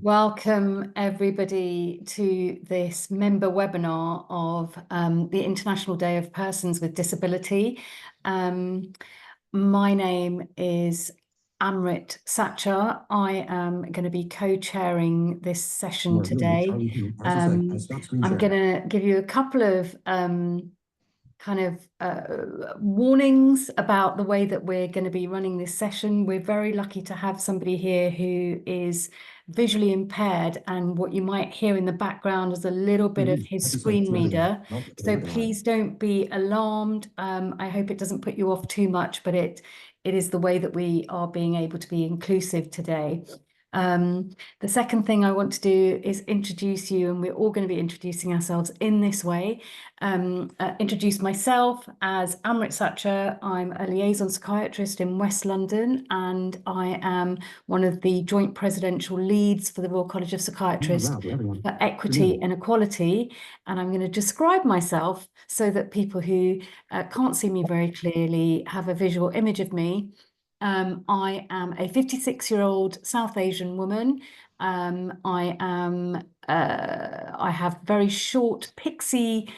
Welcome everybody to this member webinar of the International Day of Persons with Disability. My name is Amrit Sachar. I am going to be co-chairing this session today. I'm going to give you a couple of warnings about the way that we're going to be running this session. We're very lucky to have somebody here who is visually impaired, and what you might hear in the background is a little bit of his screen reader. So please don't be alarmed. I hope it doesn't put you off too much, but it is the way that we are being able to be inclusive today. The second thing I want to do is introduce you, and we're all going to be introducing ourselves in this way. Introduce myself as Amrit Sachar. I'm a liaison psychiatrist in West London, and I am one of the joint presidential leads for the Royal College of Psychiatrists for Equity and Equality. And I'm going to describe myself so that people who can't see me very clearly have a visual image of me. I am a 56-year-old South Asian woman. I have very short pixie,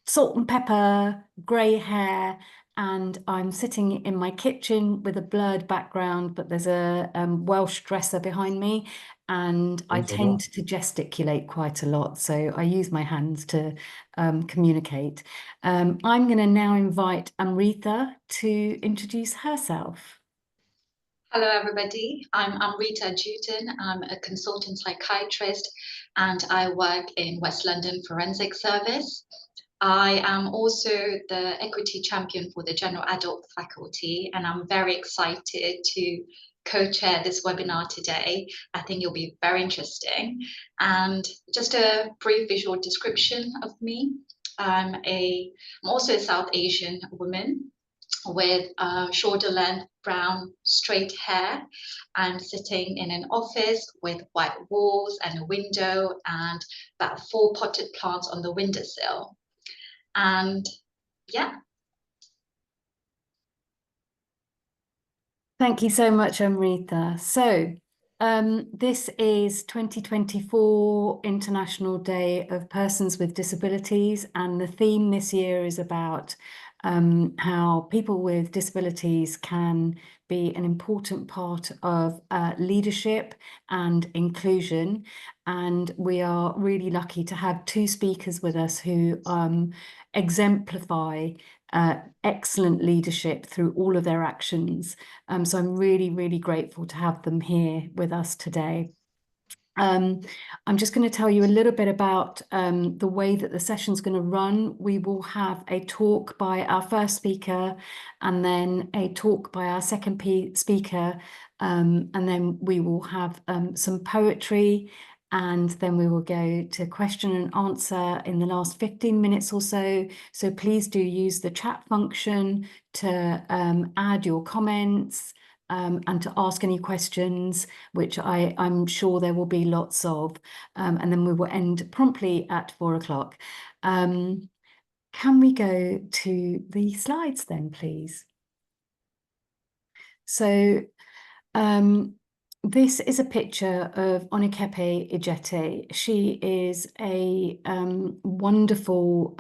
salt and pepper, grey hair, and I'm sitting in my kitchen with a blurred background, but there's a Welsh dresser behind me, and I tend to gesticulate quite a lot, so I use my hands to communicate. I'm going to now invite Amrita to introduce herself. Hello, everybody. I'm Amrita Joottun. I'm a consultant psychiatrist, and I work in West London Forensic Service. I am also the equity champion for the general adult faculty, and I'm very excited to co-chair this webinar today. I think it'll be very interesting. And just a brief visual description of me. I'm also a South Asian woman with shoulder length brown straight hair, and sitting in an office with white walls and a window and about 4 potted plants on the windowsill. And yeah. Thank you so much, Amrita. So this is 2024 International Day of Persons with Disabilities, and the theme this year is about how people with disabilities can be an important part of leadership and inclusion. And we are really lucky to have 2 speakers with us who exemplify excellent leadership through all of their actions. So I'm really, really grateful to have them here with us today. I'm just going to tell you a little bit about the way that the session's going to run. We will have a talk by our first speaker, and then a talk by our second speaker, and then we will have some poetry, and then we will go to question and answer in the last 15 minutes or so. So please do use the chat function to add your comments and to ask any questions, which I'm sure there will be lots of. And then we will end promptly at 4 o'clock. Can we go to the slides then, please? So this is a picture of Onikepe Ejete. She is a wonderful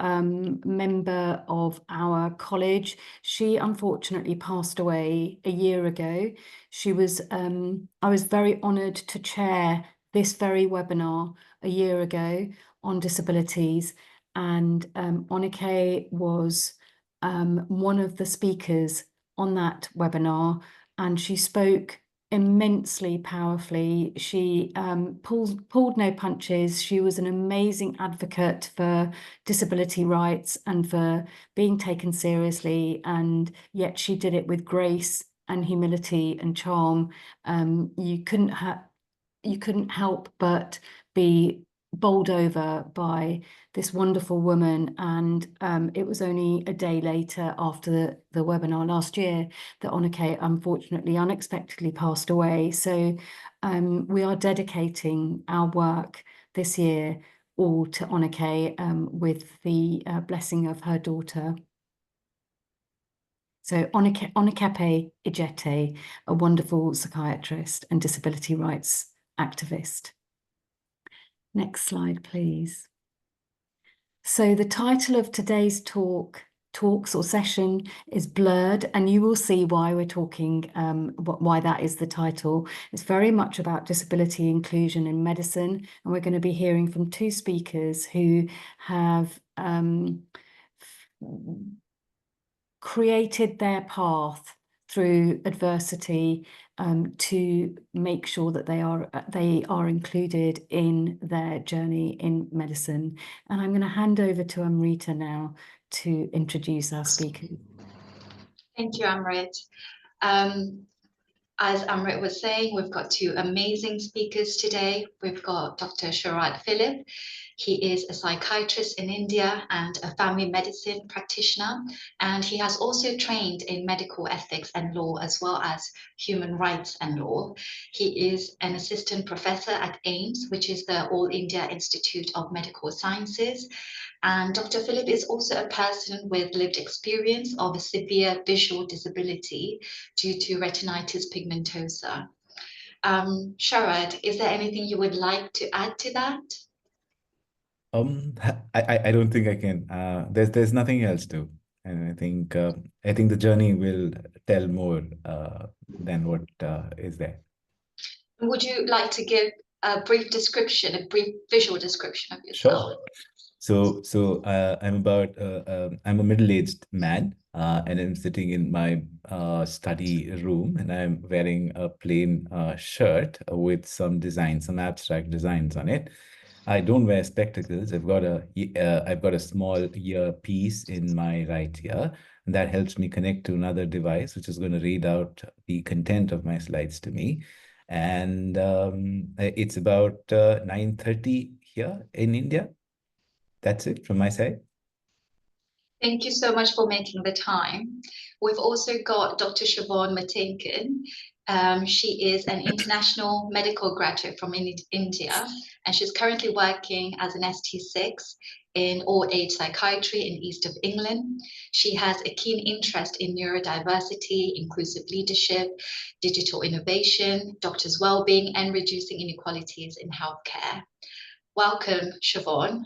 member of our college. She unfortunately passed away a year ago. She was, I was very honoured to chair this very webinar a year ago on disabilities, and Onike was one of the speakers on that webinar, and she spoke immensely powerfully. She pulled no punches. She was an amazing advocate for disability rights and for being taken seriously, and yet she did it with grace and humility and charm. You couldn't help but be bowled over by this wonderful woman. And it was only a day later, after the webinar last year, that Onike unfortunately unexpectedly passed away. So we are dedicating our work this year all to Onike with the blessing of her daughter. So Onikepe Ejete, a wonderful psychiatrist and disability rights activist. Next slide, please. So the title of today's talks or session is Blurred, and you will see why we're talking, why that is the title. It's very much about disability inclusion in medicine, and we're going to be hearing from two speakers who have created their path through adversity to make sure that they are included in their journey in medicine. And I'm going to hand over to Amrita now to introduce our speakers. Thank you, Amrit. As Amrit was saying, we've got two amazing speakers today. We've got Dr. Sharad Philip. He is a psychiatrist in India and a family medicine practitioner, and he has also trained in medical ethics and law as well as human rights and law. He is an assistant professor at AIIMS, which is the All India Institute of Medical Sciences. And Dr. Philip is also a person with lived experience of a severe visual disability due to retinitis pigmentosa. Sharad, is there anything you would like to add to that? I don't think I can. There's nothing else to, and I think the journey will tell more than what is there. Would you like to give a brief description, a brief visual description of yourself? Sure. So I'm a middle-aged man, and I'm sitting in my study room, and I'm wearing a plain shirt with some abstract designs on it. I don't wear spectacles. I've got a small earpiece in my right ear, and that helps me connect to another device, which is going to read out the content of my slides to me. And it's about 9:30 here in India. That's it from my side. Thank you so much for making the time. We've also got Dr. Shevonne Matheiken. She is an international medical graduate from India, and she's currently working as an ST6 in all-age psychiatry in east of England. She has a keen interest in neurodiversity, inclusive leadership, digital innovation, doctors' well-being, and reducing inequalities in healthcare. Welcome, Shevonne.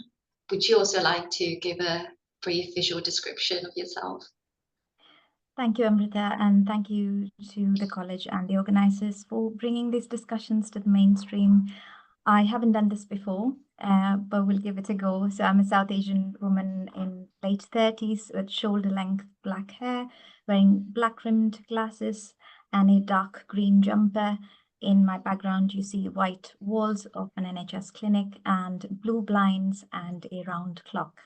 Would you also like to give a brief visual description of yourself? Thank you, Amrita, and thank you to the college and the organizers for bringing these discussions to the mainstream. I haven't done this before, but we'll give it a go. So I'm a South Asian woman in late 30s with shoulder-length black hair, wearing black-rimmed glasses and a dark green jumper. In my background, you see white walls of an NHS clinic and blue blinds and a round clock.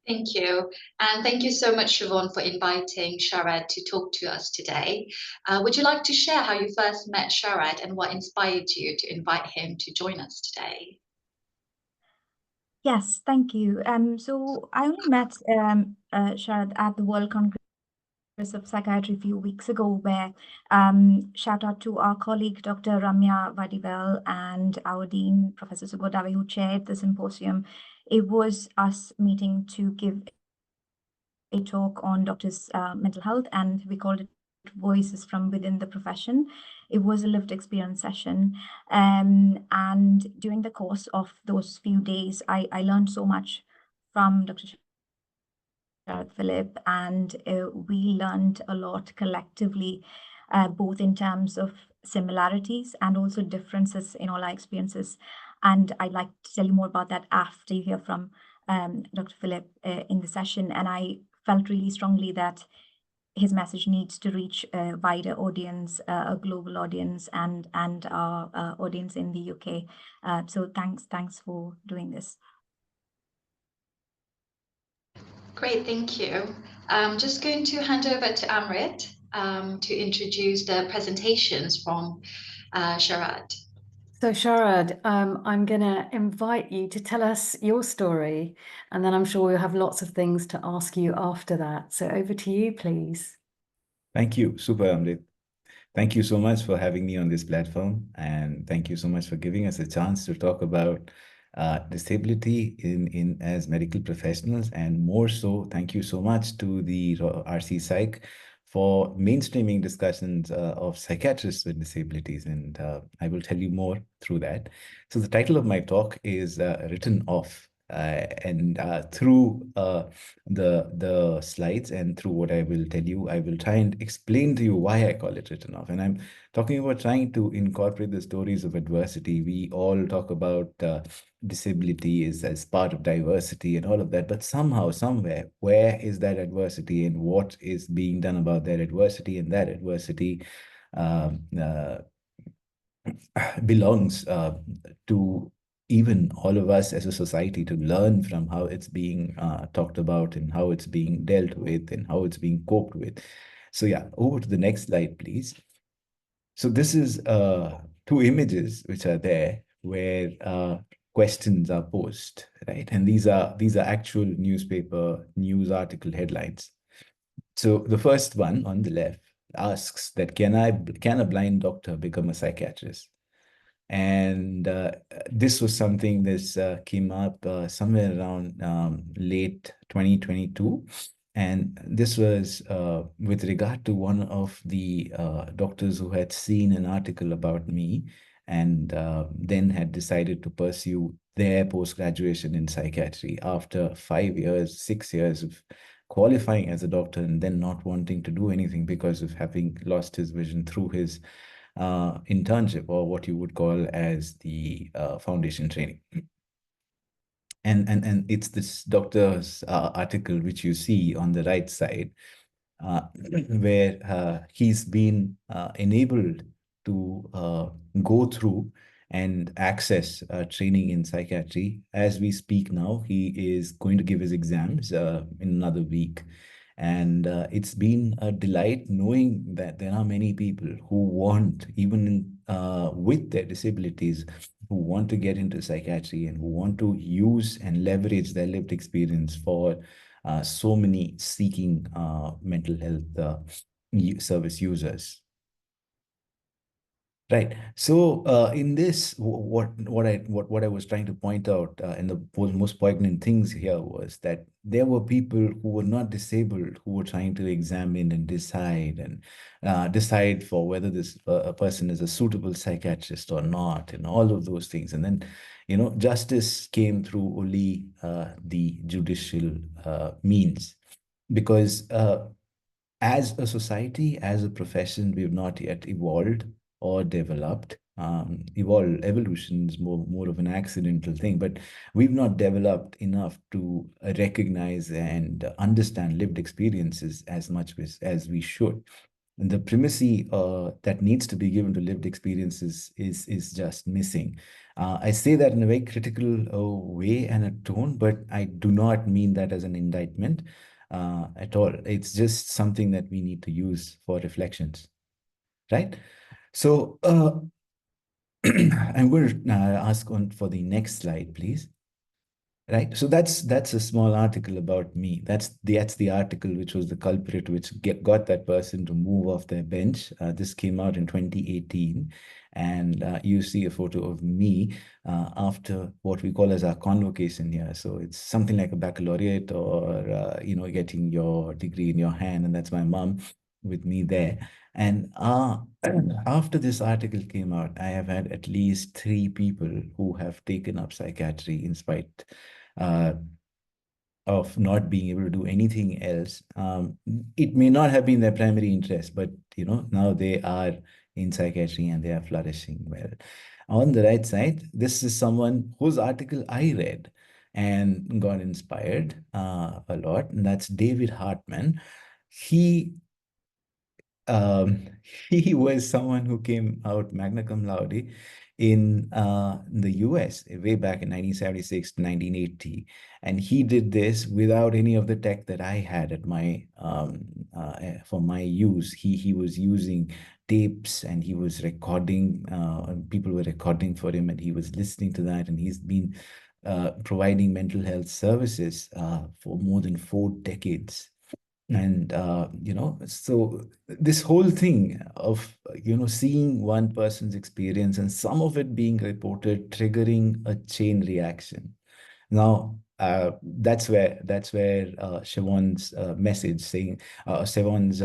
Thank you. And thank you so much, Shevonne, for inviting Sharad to talk to us today. Would you like to share how you first met Sharad and what inspired you to invite him to join us today? Yes, thank you. So I only met Sharad at the World Congress of Psychiatry a few weeks ago, where shout out to our colleague, Dr. Ramya Vadivel, and our dean, Professor Subodave, who chaired the symposium. It was us meeting to give a talk on doctors' mental health, and we called it Voices from Within the Profession. It was a lived experience session. And during the course of those few days, I learned so much from Dr. Sharad Philip, and we learned a lot collectively, both in terms of similarities and also differences in all our experiences. And I'd like to tell you more about that after you hear from Dr. Philip in the session. And I felt really strongly that his message needs to reach a wider audience, a global audience, and our audience in the UK. So thanks for doing this. Great, thank you. I'm just going to hand over to Amrit to introduce the presentations from Sharad. So Sharad, I'm going to invite you to tell us your story, and then I'm sure we'll have lots of things to ask you after that. So over to you, please. Thank you. Super, Amrit. Thank you so much for having me on this platform, and thank you so much for giving us a chance to talk about disability in as medical professionals, and more so, thank you so much to the RC Psych for mainstreaming discussions of psychiatrists with disabilities, and I will tell you more through that. So the title of my talk is Written Off, and through the slides and through what I will tell you, I will try and explain to you why I call it written off. And I'm talking about trying to incorporate the stories of adversity. We all talk about disability as part of diversity and all of that, but somehow, somewhere, where is that adversity and what is being done about that adversity? And that adversity um, uh, belongs to even all of us as a society to learn from how it's being talked about and how it's being dealt with and how it's being coped with. So yeah, over to the next slide, please. So this is two images which are there where questions are posed, right? And these are actual newspaper news article headlines. So the first one on the left asks that can a blind doctor become a psychiatrist? And this was something that came up somewhere around late 2022. And this was with regard to one of the doctors who had seen an article about me and then had decided to pursue their post-graduation in psychiatry after 5 years, 6 years of qualifying as a doctor and then not wanting to do anything because of having lost his vision through his internship, or what you would call as the foundation training. And it's this doctor's article which you see on the right side, where he's been enabled to go through and access training in psychiatry. As we speak now, he is going to give his exams in another week. And it's been a delight knowing that there are many people who want, even with their disabilities, who want to get into psychiatry and who want to use and leverage their lived experience for so many seeking mental health service users. Right. So in this, what I was trying to point out, and the most poignant things here was that there were people who were not disabled who were trying to examine and decide for whether this a person is a suitable psychiatrist or not, and all of those things. And then, justice came through only the judicial means, because as a society, as a profession, we have not yet evolved or developed. Evolution is more of an accidental thing, but we've not developed enough to recognize and understand lived experiences as much as we should. And the primacy that needs to be given to lived experiences is just missing. I say that in a very critical way and a tone, but I do not mean that as an indictment at all. It's just something that we need to use for reflections, right? So I'm going to ask for the next slide, please. Right. So that's a small article about me. That's the article which was the culprit, which got that person to move off their bench. This came out in 2018. And you see a photo of me after what we call as our convocation here. So it's something like a baccalaureate or, getting your degree in your hand. And that's my mom with me there. And after this article came out, I have had at least 3 people who have taken up psychiatry in spite of not being able to do anything else. It may not have been their primary interest, but now they are in psychiatry and they are flourishing well. On the right side, this is someone whose article I read and got inspired a lot, and that's David Hartman. He he was someone who came out magna cum laude in the US way back in 1976 to 1980. And he did this without any of the tech that I had at my for my use. He was using tapes and he was recording, people were recording for him and he was listening to that. And he's been providing mental health services for more than 4 decades. And, so this whole thing of, seeing one person's experience and some of it being reported, triggering a chain reaction. Now, that's where Shevonne's message saying, Shevonne's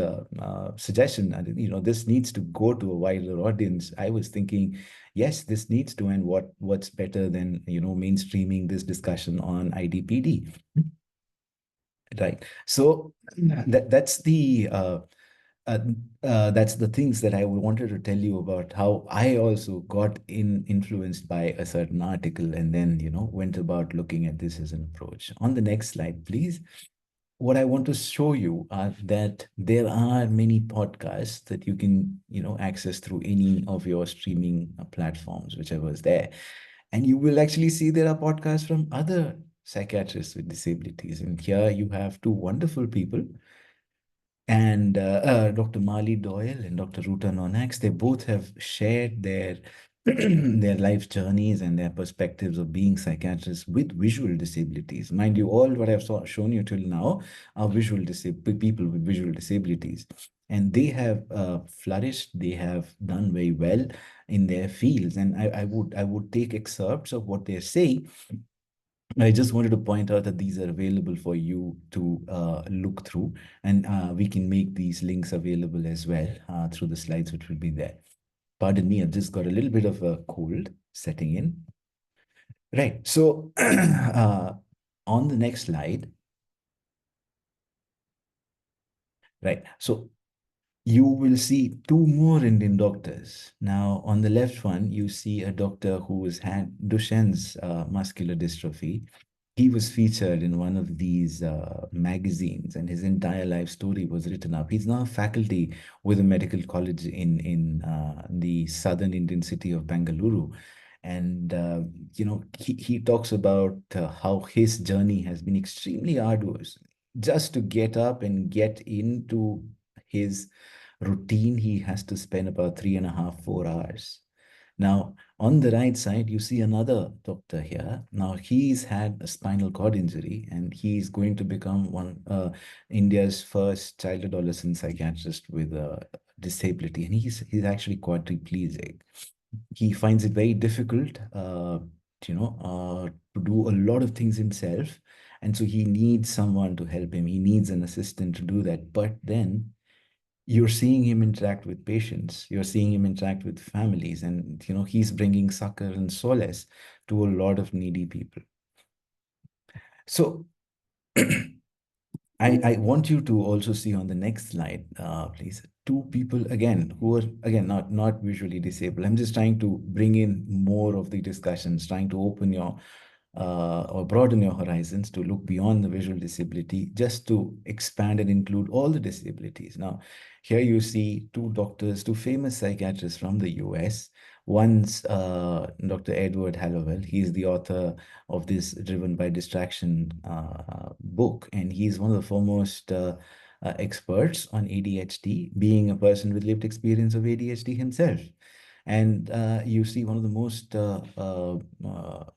suggestion, this needs to go to a wider audience. I was thinking, yes, this needs to, and what's better than, mainstreaming this discussion on IDPD. Right. So that's the things that I wanted to tell you about how I also got influenced by a certain article and then, went about looking at this as an approach. On the next slide, please. What I want to show you are that there are many podcasts that you can, access through any of your streaming platforms, whichever is there. And you will actually see there are podcasts from other psychiatrists with disabilities. And here you have two wonderful people. And Dr. Marley Doyle and Dr. Ruta Nonax, they both have shared their their life journeys and their perspectives of being psychiatrists with visual disabilities. Mind you, all what I've shown you till now are people with visual disabilities. And they have flourished, they have done very well in their fields. And I would take excerpts of what they're saying. I just wanted to point out that these are available for you to look through, and we can make these links available as well through the slides which will be there. Pardon me, I've just got a little bit of a cold setting in. Right, so on the next slide, right, so you will see two more Indian doctors. Now, on the left one, you see a doctor who has had Duchenne's muscular dystrophy. He was featured in one of these magazines, and his entire life story was written up. He's now a faculty with a medical college in the southern Indian city of Bengaluru. And, he talks about how his journey has been extremely arduous just to get up and get into his routine. He has to spend about 3.5, 4 hours. Now, on the right side, you see another doctor here. Now, he's had a spinal cord injury, and he's going to become India's first child adolescent psychiatrist with a disability. And he's actually quadriplegic. He finds it very difficult, to do a lot of things himself. And so he needs someone to help him. He needs an assistant to do that. But then you're seeing him interact with patients, you're seeing him interact with families, and he's bringing succor and solace to a lot of needy people. So I want you to also see on the next slide, please, two people again who are not visually disabled. I'm just trying to bring in more of the discussions, trying to open your or broaden your horizons to look beyond the visual disability, just to expand and include all the disabilities. Now, here you see two doctors, two famous psychiatrists from the US. One's Dr. Edward Hallowell. He's the author of this Driven by Distraction book, and he's one of the foremost experts on ADHD, being a person with lived experience of ADHD himself. And you see one of the most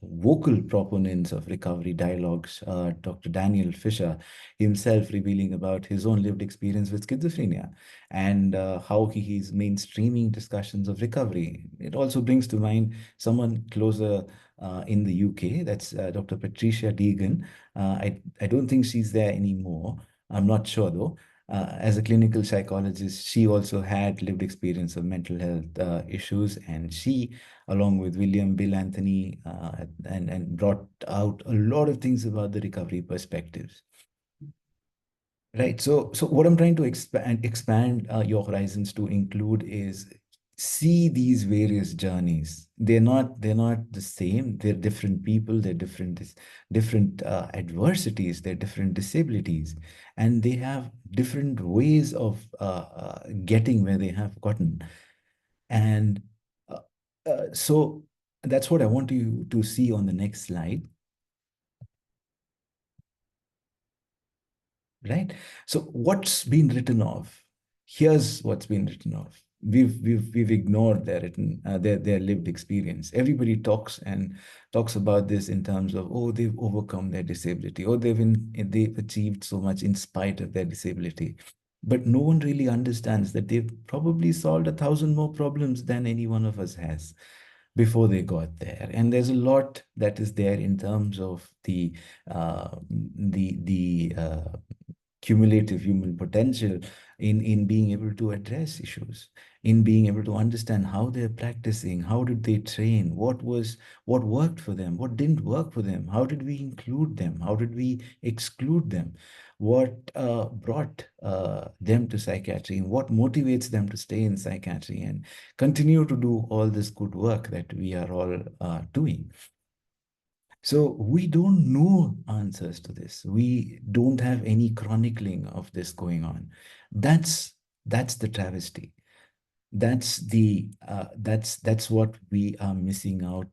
vocal proponents of recovery dialogues, Dr. Daniel Fisher, himself revealing about his own lived experience with schizophrenia and how he's mainstreaming discussions of recovery. It also brings to mind someone closer in the UK, that's Dr. Patricia Deegan. I don't think she's there anymore. I'm not sure though. As a clinical psychologist, she also had lived experience of mental health issues, and she, along with William Bill Anthony, and brought out a lot of things about the recovery perspectives. Right. So what I'm trying to expand your horizons to include is see these various journeys. They're not the same. They're different people. They're different adversities. They're different disabilities, and they have different ways of getting where they have gotten. And so that's what I want you to see on the next slide. Right? So what's been written of? Here's what's been written of. we've ignored their lived experience. Everybody talks about this in terms of, oh, they've overcome their disability, or they've achieved so much in spite of their disability. But no one really understands that they've probably solved 1,000 more problems than any one of us has before they got there. And there's a lot that is there in terms of the cumulative human potential in being able to address issues, in being able to understand how they're practicing, how did they train, what worked for them, what didn't work for them, how did we include them, how did we exclude them, what brought them to psychiatry, and what motivates them to stay in psychiatry and continue to do all this good work that we are all doing. So we don't know answers to this. We don't have any chronicling of this going on. That's the travesty. That's what we are missing out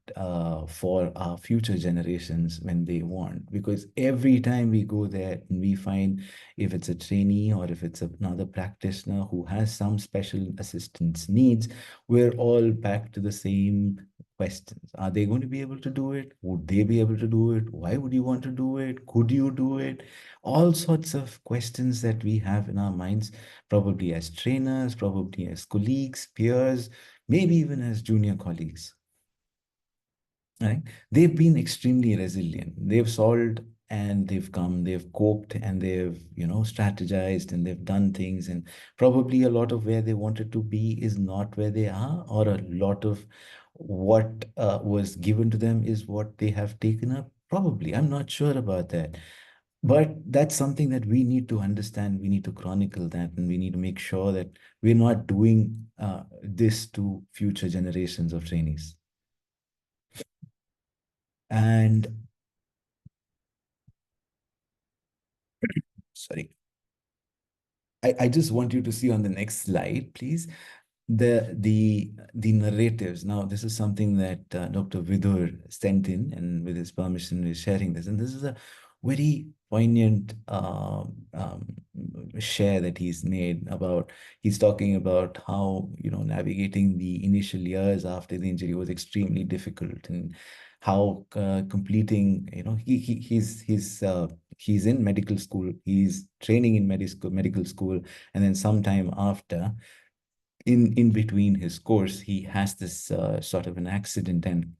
for our future generations when they want. Because every time we go there and we find, if it's a trainee or if it's another practitioner who has some special assistance needs, we're all back to the same questions. Are they going to be able to do it? Would they be able to do it? Why would you want to do it? Could you do it? All sorts of questions that we have in our minds, probably as trainers, probably as colleagues, peers, maybe even as junior colleagues. Right? They've been extremely resilient. They've solved and they've come, they've coped, and they've, strategized, and they've done things. And probably a lot of where they wanted to be is not where they are, or a lot of what was given to them is what they have taken up. Probably, I'm not sure about that. But that's something that we need to understand. We need to chronicle that, and we need to make sure that we're not doing this to future generations of trainees. And sorry, I just want you to see on the next slide, please, the narratives. Now, this is something that Dr. Vidur sent in, and with his permission, is sharing this. And this is a very poignant share that he's made about. He's talking about how, navigating the initial years after the injury was extremely difficult, and how completing, he's in medical school, he's training in medical school, and then sometime after, in between his course, he has this sort of an accident, and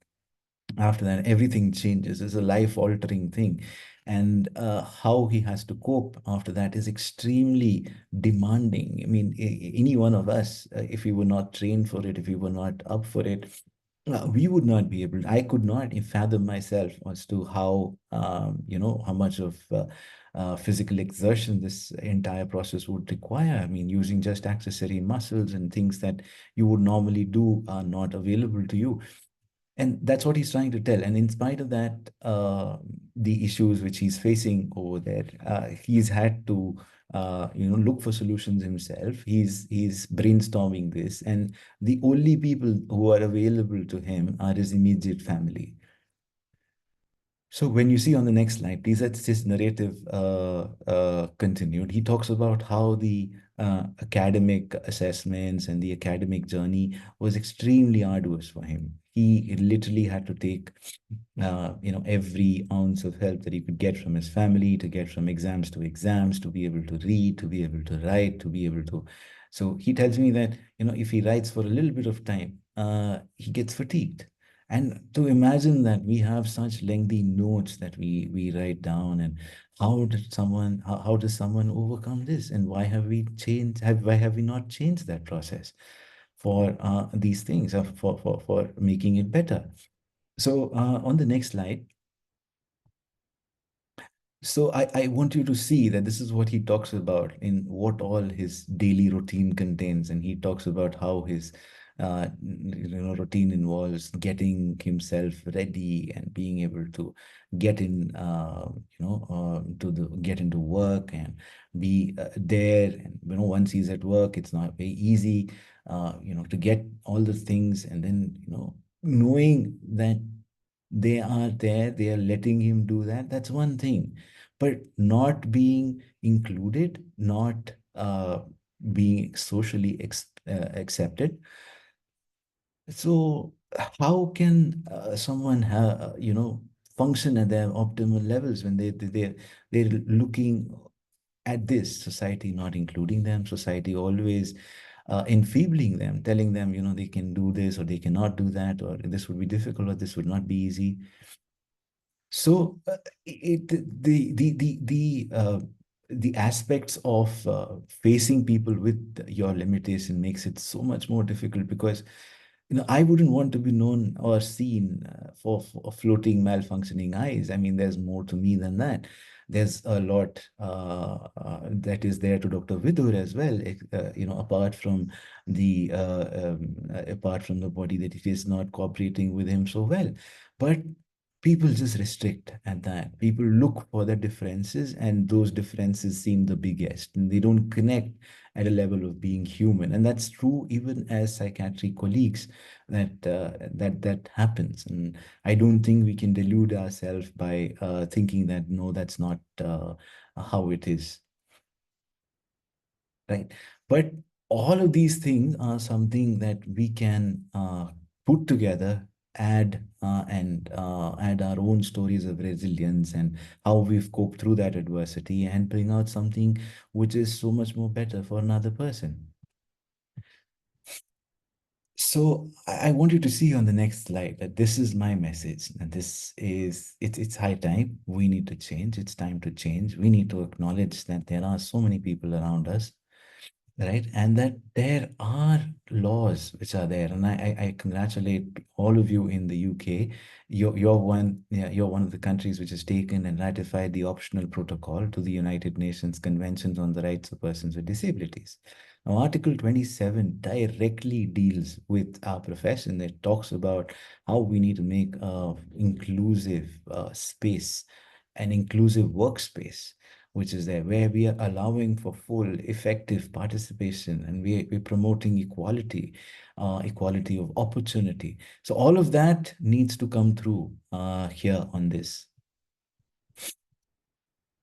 after that everything changes. It's a life-altering thing, and how he has to cope after that is extremely demanding. I mean, any one of us, if we were not trained for it, if we were not up for it, we would not be able, I could not fathom myself as to how, how much of physical exertion this entire process would require. I mean, using just accessory muscles and things that you would normally do are not available to you. And that's what he's trying to tell. And in spite of that, the issues which he's facing over there, he's had to look for solutions himself. He's brainstorming this, and the only people who are available to him are his immediate family. So when you see on the next slide, please, that's his narrative continued. He talks about how the academic assessments and the academic journey was extremely arduous for him. He literally had to take, every ounce of help that he could get from his family, to get from exams, to be able to read, to be able to write, to be able to. So he tells me that, if he writes for a little bit of time, he gets fatigued. And to imagine that we have such lengthy notes that we write down, and how does someone overcome this? And why have we not changed that process for these things, for making it better? So on the next slide, so I want you to see that this is what he talks about in what all his daily routine contains. And he talks about how his routine involves getting himself ready and being able to get in, get into work and be there. And once he's at work, it's not very easy, to get all the things, and then knowing that they are there, they are letting him do that. That's one thing, but not being included, not being socially accepted. So how can someone have, function at their optimal levels when they're looking at this society not including them, society always enfeebling them, telling them, they can do this or they cannot do that, or this would be difficult or this would not be easy. So the aspects of facing people with your limitation makes it so much more difficult, because I wouldn't want to be known or seen for floating malfunctioning eyes. I mean, there's more to me than that. There's a lot that is there to Dr. Vidur as well, apart from the body that it is not cooperating with him so well. But people just restrict at that. People look for the differences, and those differences seem the biggest, and they don't connect at a level of being human. And that's true even as psychiatry colleagues, that happens. And I don't think we can delude ourselves by thinking that, no, that's not how it is. Right. But all of these things are something that we can put together, and add our own stories of resilience and how we've coped through that adversity, and bring out something which is so much more better for another person. So I want you to see on the next slide that this is my message, and it's high time. We need to change. It's time to change. We need to acknowledge that there are so many people around us, right? And that there are laws which are there. And I congratulate all of you in the UK. You're one of the countries which has taken and ratified the optional protocol to the United Nations Convention on the Rights of Persons with Disabilities. Now, Article 27 directly deals with our profession. It talks about how we need to make inclusive space, an inclusive workspace, which is there, where we are allowing for full, effective participation, and we're promoting equality, equality of opportunity. So all of that needs to come through here on this.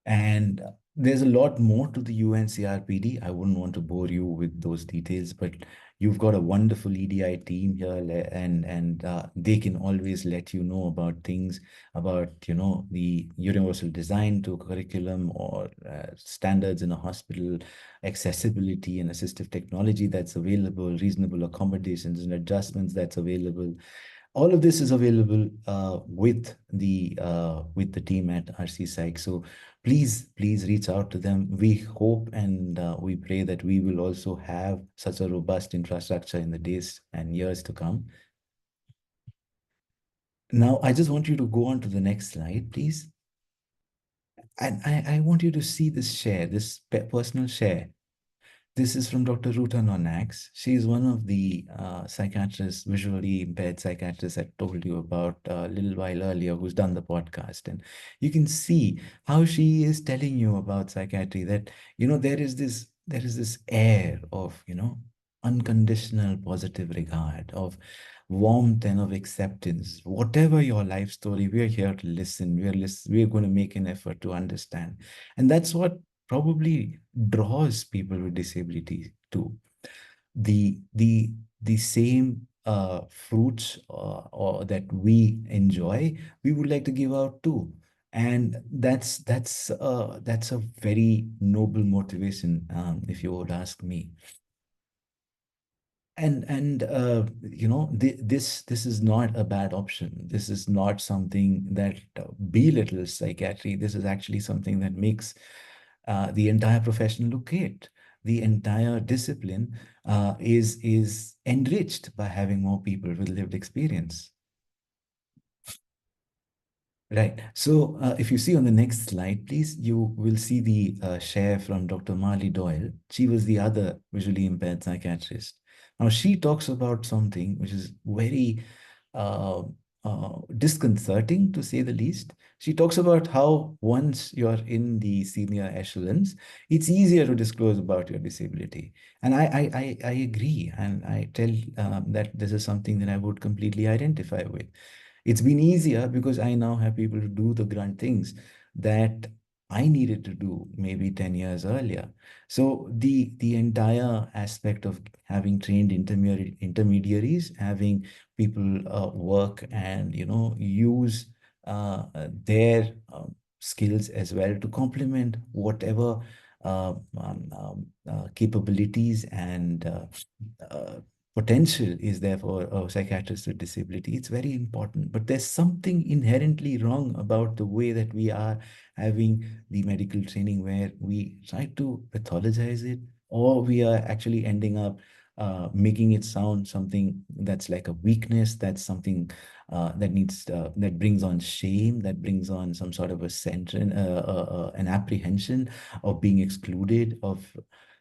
And there's a lot more to the UNCRPD. I wouldn't want to bore you with those details, but you've got a wonderful EDI team here, and they can always let you know about things, about the universal design to curriculum, or standards in a hospital, accessibility and assistive technology that's available, reasonable accommodations and adjustments that's available. All of this is available with the team at RC Psych. So please reach out to them. We hope and we pray that we will also have such a robust infrastructure in the days and years to come. Now, I just want you to go on to the next slide, please. And I want you to see this share, this personal share. This is from Dr. Joottun on ACTS. She is one of the psychiatrists, visually impaired psychiatrists I told you about a little while earlier, who's done the podcast. And you can see how she is telling you about psychiatry, that, there is this air of, unconditional positive regard, of warmth and of acceptance. Whatever your life story, we're here to listen. We're going to make an effort to understand. And that's what probably draws people with disabilities to the same fruits or that we enjoy, we would like to give out too. And that's a very noble motivation, if you would ask me. And this is not a bad option. This is not something that belittles psychiatry. This is actually something that makes the entire profession look great. The entire discipline is enriched by having more people with lived experience. Right. So if you see on the next slide, please, you will see the share from Dr. Marley Doyle. She was the other visually impaired psychiatrist. Now, she talks about something which is very disconcerting, to say the least. She talks about how once you're in the senior echelons, it's easier to disclose about your disability. And I agree. And I tell that this is something that I would completely identify with. It's been easier because I now have people to do the grunt things that I needed to do maybe 10 years earlier. So the entire aspect of having trained intermediaries, having people work and use their skills as well to complement whatever capabilities and uh, potential is there for a psychiatrist with disability. It's very important, but there's something inherently wrong about the way that we are having the medical training, where we try to pathologize it, or we are actually ending up making it sound something that's like a weakness, that's something that brings on shame, that brings on some sort of an apprehension of being excluded of.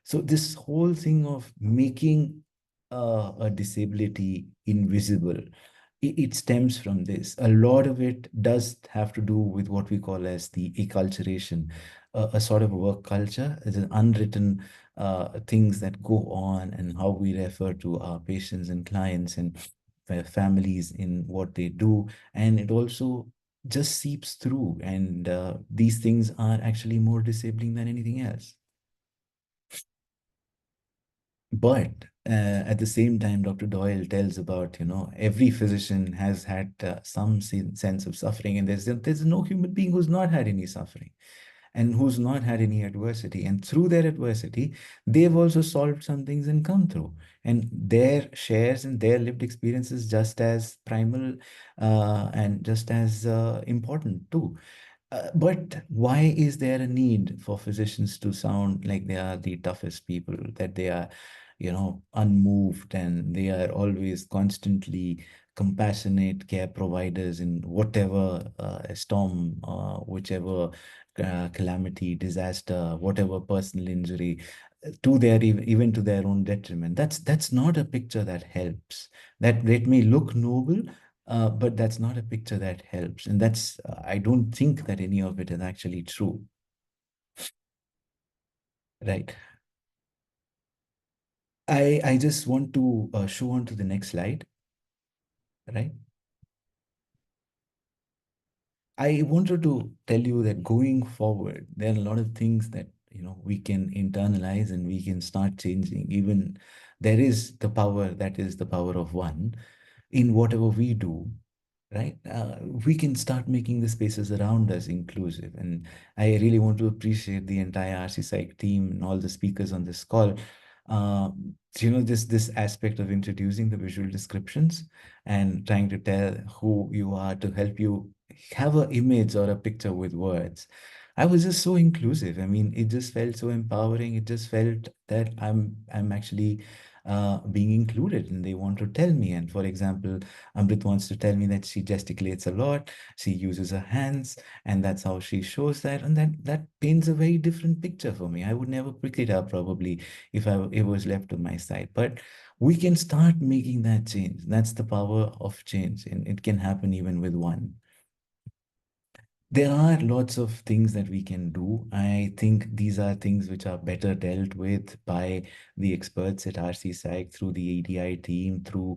So this whole thing of making a disability invisible, it stems from this. A lot of it does have to do with what we call as the acculturation, a sort of work culture. It's an unwritten things that go on, and how we refer to our patients and clients and families in what they do. And it also just seeps through, and these things are actually more disabling than anything else. But at the same time, Dr. Doyle tells about, every physician has had some sense of suffering, and there's no human being who's not had any suffering and who's not had any adversity. And through their adversity, they've also solved some things and come through. And their shares and their lived experiences just as primal and just as important too. But why is there a need for physicians to sound like they are the toughest people, that they are, unmoved, and they are always constantly compassionate care providers in whatever storm, whichever calamity, disaster, whatever personal injury, to their even to their own detriment? That's not a picture that helps. That it may look noble, but that's not a picture that helps. And I don't think that any of it is actually true. Right. I just want to show on to the next slide. Right. I wanted to tell you that going forward, there are a lot of things that we can internalize and we can start changing. Even there is the power, that is the power of one, in whatever we do. Right? We can start making the spaces around us inclusive. And I really want to appreciate the entire RC Psych team and all the speakers on this call. This aspect of introducing the visual descriptions and trying to tell who you are to help you have an image or a picture with words. I was just so inclusive. I mean, it just felt so empowering. It just felt that I'm actually being included, and they want to tell me. And for example, Amrit wants to tell me that she gesticulates a lot, she uses her hands, and that's how she shows that. And that paints a very different picture for me. I would never pick it up probably if it was left to my side. But we can start making that change. That's the power of change, and it can happen even with one. There are lots of things that we can do. I think these are things which are better dealt with by the experts at RC Psych, through the ADI team, through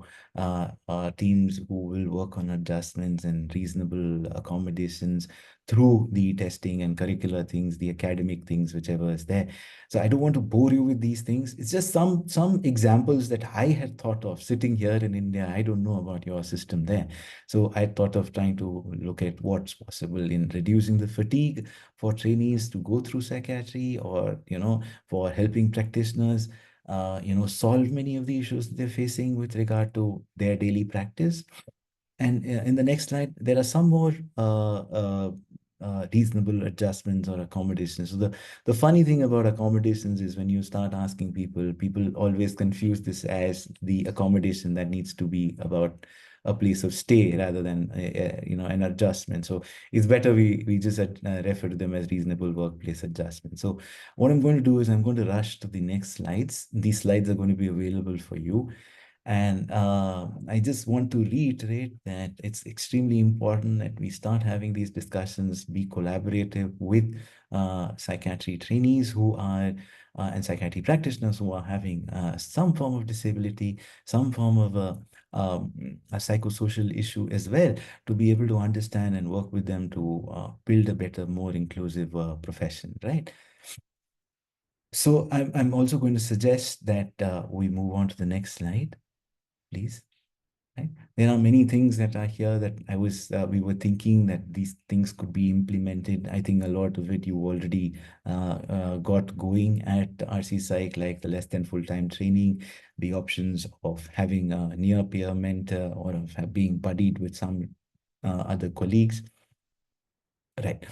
teams who will work on adjustments and reasonable accommodations, through the testing and curricular things, the academic things, whichever is there. So I don't want to bore you with these things. It's just some examples that I had thought of sitting here in India. I don't know about your system there. So I thought of trying to look at what's possible in reducing the fatigue for trainees to go through psychiatry, or, for helping practitioners, solve many of the issues they're facing with regard to their daily practice. And in the next slide, there are some more reasonable adjustments or accommodations. So the funny thing about accommodations is, when you start asking people always confuse this as the accommodation that needs to be about a place of stay rather than an adjustment. So it's better we just refer to them as reasonable workplace adjustment. So what I'm going to do is I'm going to rush to the next slides. These slides are going to be available for you. And I just want to reiterate that it's extremely important that we start having these discussions, be collaborative with psychiatry trainees who are, and psychiatry practitioners who are having some form of disability, some form of a psychosocial issue as well, to be able to understand and work with them to build a better, more inclusive profession, right? So I'm also going to suggest that we move on to the next slide, please. Right? There are many things that are here that we were thinking that these things could be implemented. I think a lot of it you already got going at RC Psych, like the less than full-time training, the options of having a near peer mentor, or of being buddied with some other colleagues. Right.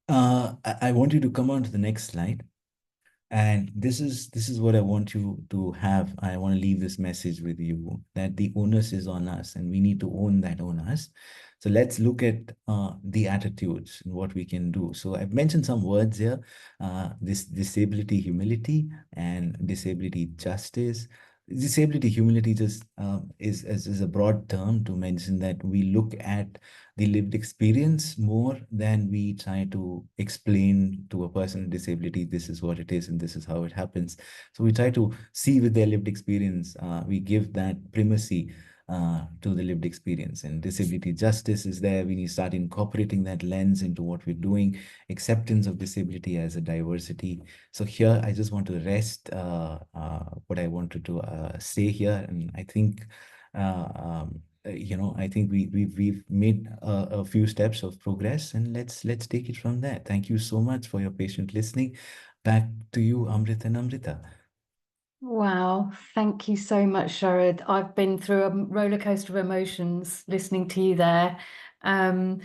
I want you to come on to the next slide. And this is what I want you to have. I want to leave this message with you, that the onus is on us and we need to own that onus. So let's look at the attitudes and what we can do. So I've mentioned some words here, this disability humility and disability justice. Disability humility just is a broad term to mention that we look at the lived experience more than we try to explain to a person with disability, this is what it is and this is how it happens. So we try to see with their lived experience. We give that primacy to the lived experience. And disability justice is there. We need to start incorporating that lens into what we're doing. Acceptance of disability as a diversity. So here, I just want to rest what I wanted to say here. And I think I think we've made a few steps of progress, and let's take it from there. Thank you so much for your patient listening. Back to you, Amrit and Amrita. Wow, thank you so much, Sharad. I've been through a roller coaster of emotions listening to you there. I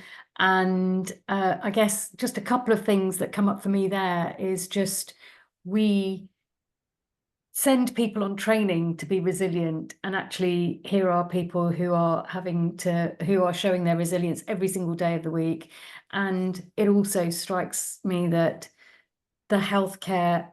guess just a couple of things that come up for me there is just we send people on training to be resilient, and actually here are people who are showing their resilience every single day of the week. And it also strikes me that the healthcare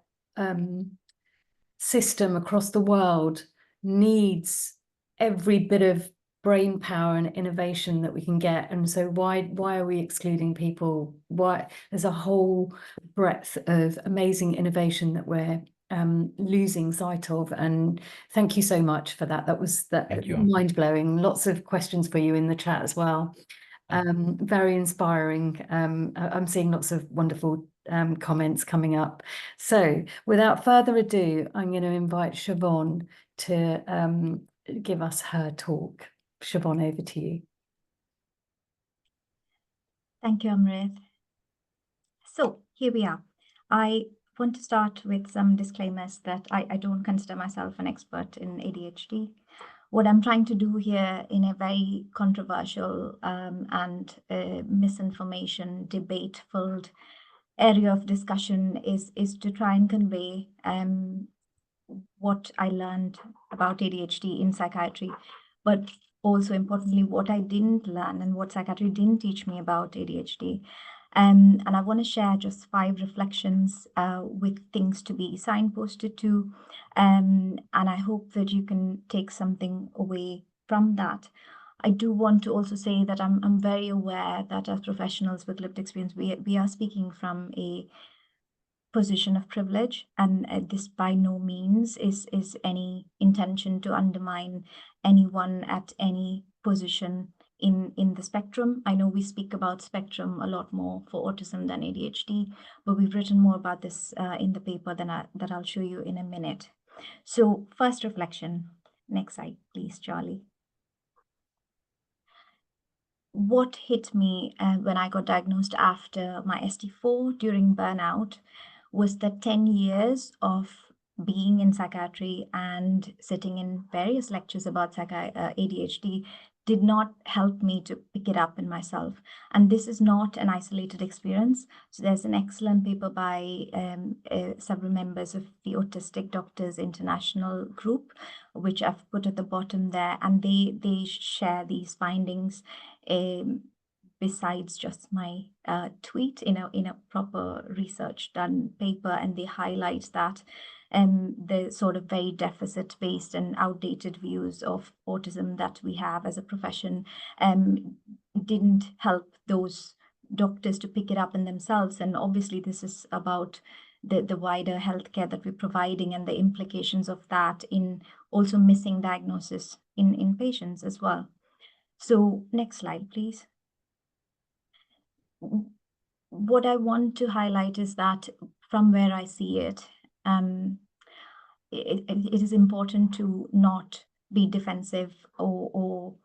system across the world needs every bit of brain power and innovation that we can get. And so why are we excluding people? Why? There's a whole breadth of amazing innovation that we're losing sight of. And thank you so much for that. That was mind-blowing. Lots of questions for you in the chat as well. Very inspiring. I'm seeing lots of wonderful comments coming up. So without further ado, I'm going to invite Shevonne to give us her talk. Shevonne, over to you. Thank you, Amrit. So here we are. I want to start with some disclaimers that I don't consider myself an expert in ADHD. What I'm trying to do here in a very controversial and misinformation, debate-filled area of discussion is to try and convey what I learned about ADHD in psychiatry, but also importantly, what I didn't learn and what psychiatry didn't teach me about ADHD. And I want to share just 5 reflections with things to be signposted to. And I hope that you can take something away from that. I do want to also say that I'm very aware that as professionals with lived experience, we are speaking from a position of privilege, and this by no means is any intention to undermine anyone at any position in the spectrum. I know we speak about spectrum a lot more for autism than ADHD, but we've written more about this in the paper that I'll show you in a minute. So first reflection, next slide, please, Charlie. What hit me when I got diagnosed after my ST4 during burnout was that 10 years of being in psychiatry and sitting in various lectures about ADHD did not help me to pick it up in myself. And this is not an isolated experience. So there's an excellent paper by several members of the Autistic Doctors International group, which I've put at the bottom there, and they share these findings besides just my tweet in a proper research done paper, and they highlight that the sort of very deficit-based and outdated views of autism that we have as a profession didn't help those doctors to pick it up in themselves. And obviously this is about the wider healthcare that we're providing and the implications of that in also missing diagnosis in patients as well. So next slide, please. What I want to highlight is that from where I see it, it is important to not be defensive or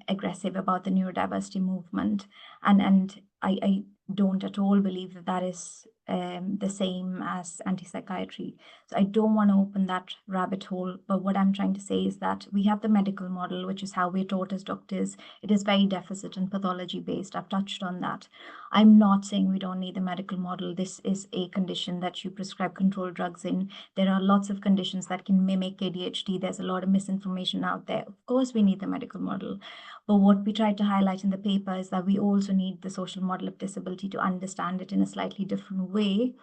aggressive about the neurodiversity movement. And I don't at all believe that that is the same as anti-psychiatry. So I don't want to open that rabbit hole. But what I'm trying to say is that we have the medical model, which is how we're taught as doctors. It is very deficit and pathology based. I've touched on that. I'm not saying we don't need the medical model. This is a condition that you prescribe controlled drugs in. There are lots of conditions that can mimic ADHD. There's a lot of misinformation out there. Of course, we need the medical model. But what we tried to highlight in the paper is that we also need the social model of disability to understand it in a slightly different way.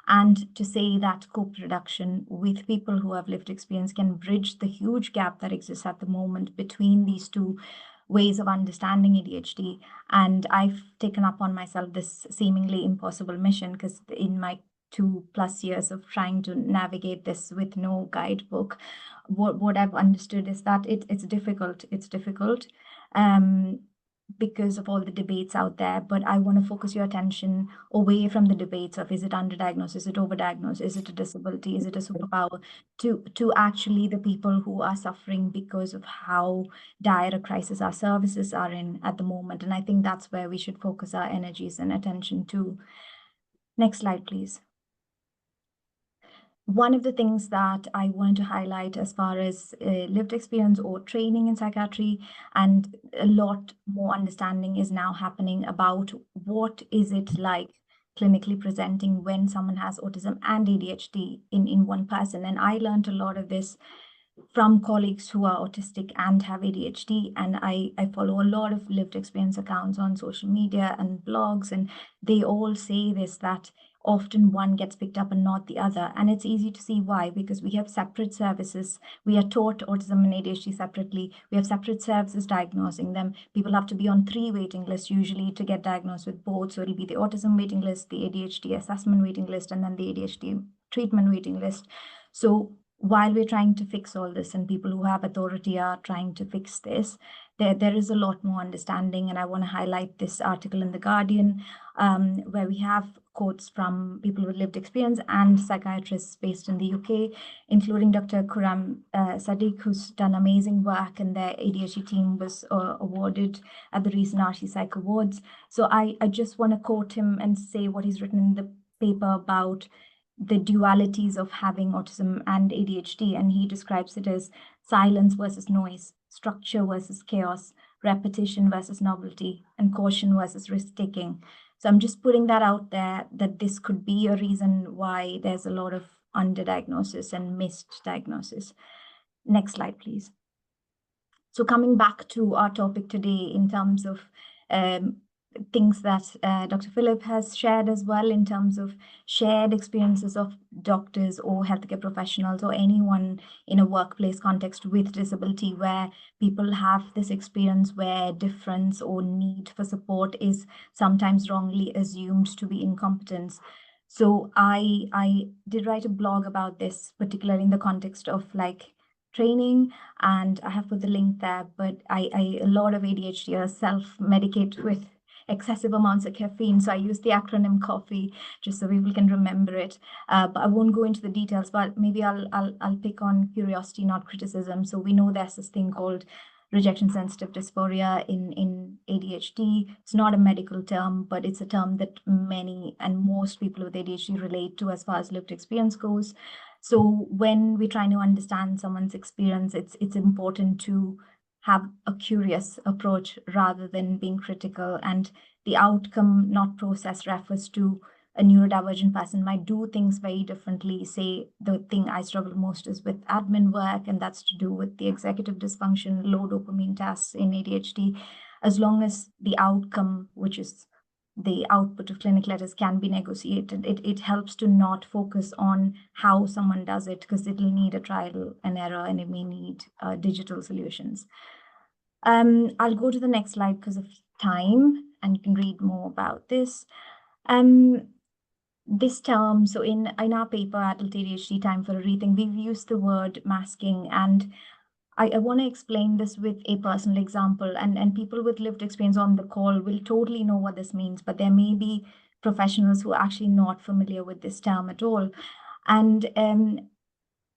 And to say that co-production with people who have lived experience can bridge the huge gap that exists at the moment between these two ways of understanding ADHD. And I've taken up on myself this seemingly impossible mission, because in my 2+ years of trying to navigate this with no guidebook, what I've understood is that it's difficult. It's difficult because of all the debates out there. But I want to focus your attention away from the debates of, is it underdiagnosed, is it overdiagnosed, is it a disability, is it a superpower, to actually the people who are suffering because of how dire a crisis our services are in at the moment. And I think that's where we should focus our energies and attention to. Next slide, please. One of the things that I wanted to highlight as far as lived experience or training in psychiatry, and a lot more understanding is now happening about what is it like clinically presenting when someone has autism and ADHD in one person. And I learned a lot of this from colleagues who are autistic and have ADHD. And I follow a lot of lived experience accounts on social media and blogs, and they all say this, that often one gets picked up and not the other. And it's easy to see why, because we have separate services. We are taught autism and ADHD separately. We have separate services diagnosing them. People have to be on 3 waiting lists usually to get diagnosed with both. So it'll be the autism waiting list, the ADHD assessment waiting list, and then the ADHD treatment waiting list. So while we're trying to fix all this, and people who have authority are trying to fix this, there is a lot more understanding. And I want to highlight this article in The Guardian, where we have quotes from people with lived experience and psychiatrists based in the UK, including Dr. Khurram Sadiq, who's done amazing work, and their ADHD team was awarded at the recent RC Psych Awards. So I just want to quote him and say what he's written in the paper about the dualities of having autism and ADHD. And he describes it as silence versus noise, structure versus chaos, repetition versus novelty, and caution versus risk-taking. So I'm just putting that out there, that this could be a reason why there's a lot of underdiagnosis and missed diagnosis. Next slide, please. So coming back to our topic today in terms of things that Dr. Philip has shared as well, in terms of shared experiences of doctors or healthcare professionals or anyone in a workplace context with disability, where people have this experience where difference or need for support is sometimes wrongly assumed to be incompetence. So I did write a blog about this, particularly in the context of like training, and I have put the link there. But a lot of ADHDers self-medicate with excessive amounts of caffeine. So I use the acronym COFFEE just so people can remember it. But I won't go into the details, but maybe I'll pick on curiosity, not criticism. So we know there's this thing called rejection sensitive dysphoria in ADHD. It's not a medical term, but it's a term that many and most people with ADHD relate to as far as lived experience goes. So when we're trying to understand someone's experience, it's important to have a curious approach rather than being critical. And the outcome, not process, refers to a neurodivergent person might do things very differently. Say the thing I struggle most is with admin work, and that's to do with the executive dysfunction, low dopamine tasks in ADHD. As long as the outcome, which is the output of clinic letters, can be negotiated, it helps to not focus on how someone does it, because it'll need a trial and error, and it may need digital solutions. I'll go to the next slide because of time, and you can read more about this. this term, so in our paper, Adult ADHD Time for a Rethink, we've used the word masking, and I want to explain this with a personal example, and people with lived experience on the call will totally know what this means, but there may be professionals who are actually not familiar with this term at all. And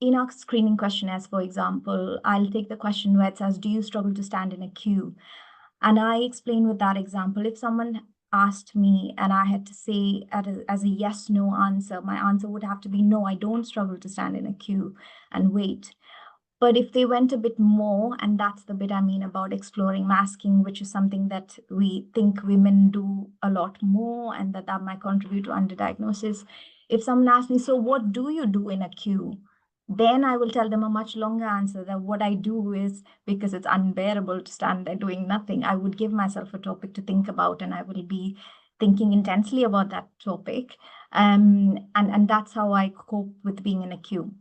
in our screening questionnaires, for example, I'll take the question where it says, do you struggle to stand in a queue? And I explain with that example, if someone asked me and I had to say as a yes, no answer, my answer would have to be, no, I don't struggle to stand in a queue and wait. But if they went a bit more, and that's the bit I mean about exploring masking, which is something that we think women do a lot more, and that might contribute to underdiagnosis. If someone asks me, so what do you do in a queue? Then I will tell them a much longer answer, that what I do is, because it's unbearable to stand there doing nothing, I would give myself a topic to think about, and I will be thinking intensely about that topic. And that's how I cope with being in a queue.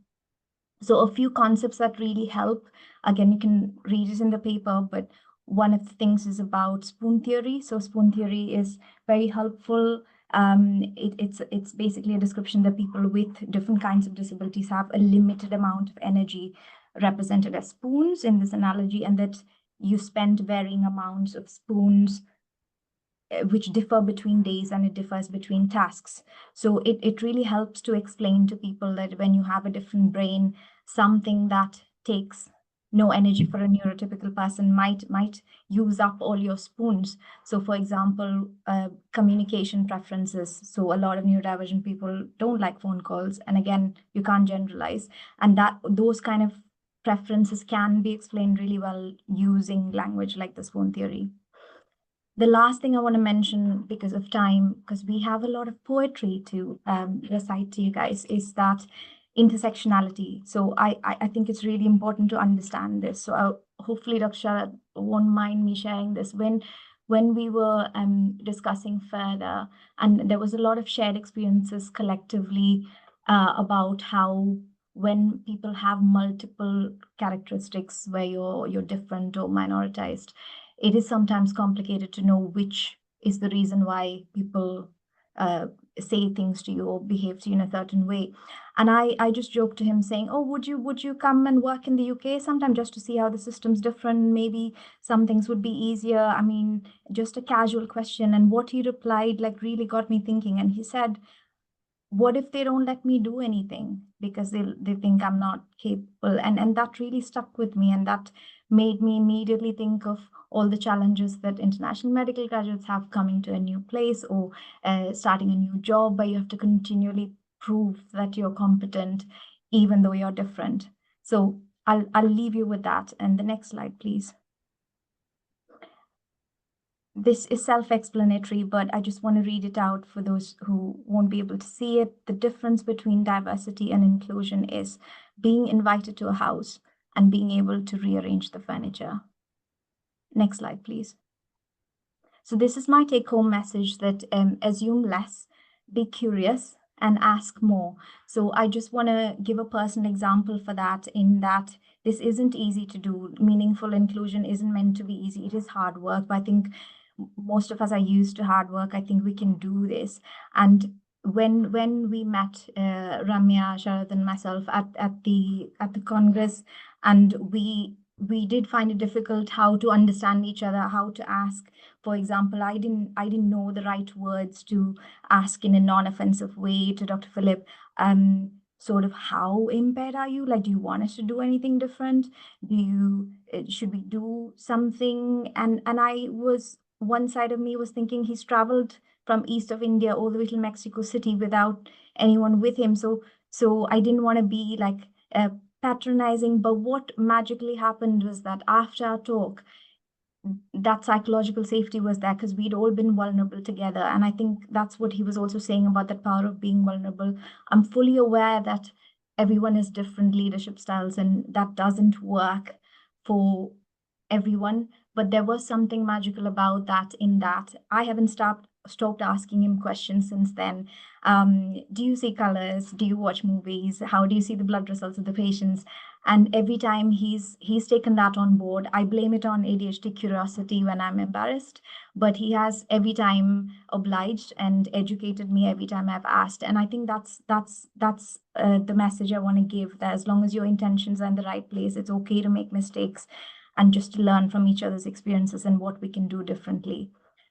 So a few concepts that really help, again, you can read it in the paper, but one of the things is about spoon theory. So spoon theory is very helpful. It's basically a description that people with different kinds of disabilities have a limited amount of energy represented as spoons in this analogy, and that you spend varying amounts of spoons which differ between days, and it differs between tasks. So it really helps to explain to people that when you have a different brain, something that takes no energy for a neurotypical person might use up all your spoons. So for example, communication preferences. So a lot of neurodivergent people don't like phone calls. And again, you can't generalize. And that those kind of preferences can be explained really well using language like the spoon theory. The last thing I want to mention, because of time, because we have a lot of poetry to recite to you guys, is that intersectionality. So I think it's really important to understand this. So hopefully Dr. Sharad won't mind me sharing this. When we were discussing further, and there was a lot of shared experiences collectively about how when people have multiple characteristics where you're different or minoritized, it is sometimes complicated to know which is the reason why people say things to you or behave to you in a certain way. And I just joked to him saying, oh, would you come and work in the UK sometime just to see how the system's different? Maybe some things would be easier. I mean, just a casual question. And what he replied like really got me thinking. And he said, what if they don't let me do anything because they think I'm not capable? And that really stuck with me, and that made me immediately think of all the challenges that international medical graduates have coming to a new place, or starting a new job where you have to continually prove that you're competent even though you're different. So I'll leave you with that. And the next slide, please. This is self-explanatory, but I just want to read it out for those who won't be able to see it. The difference between diversity and inclusion is being invited to a house and being able to rearrange the furniture. Next slide, please. So this is my take-home message, that assume less, be curious, and ask more. So I just want to give a personal example for that, in that this isn't easy to do. Meaningful inclusion isn't meant to be easy. It is hard work, but I think most of us are used to hard work. I think we can do this. And when we met Ramya, Sharad, and myself at the Congress, and we did find it difficult how to understand each other, how to ask. For example, I didn't know the right words to ask in a non-offensive way to Dr. Philip. Sort of, how impaired are you? Like, do you want us to do anything different? Should we do something? And I was, one side of me was thinking he's traveled from east of India all the way to Mexico City without anyone with him. So I didn't want to be like patronizing, but what magically happened was that after our talk, that psychological safety was there because we'd all been vulnerable together. And I think that's what he was also saying about the power of being vulnerable. I'm fully aware that everyone has different leadership styles, and that doesn't work for everyone. But there was something magical about that, in that I haven't stopped asking him questions since then. Do you see colors? Do you watch movies? How do you see the blood results of the patients? And every time he's taken that on board. I blame it on ADHD curiosity when I'm embarrassed, but he has every time obliged and educated me every time I've asked. And I think that's the message I want to give, that as long as your intentions are in the right place, it's okay to make mistakes and just to learn from each other's experiences and what we can do differently.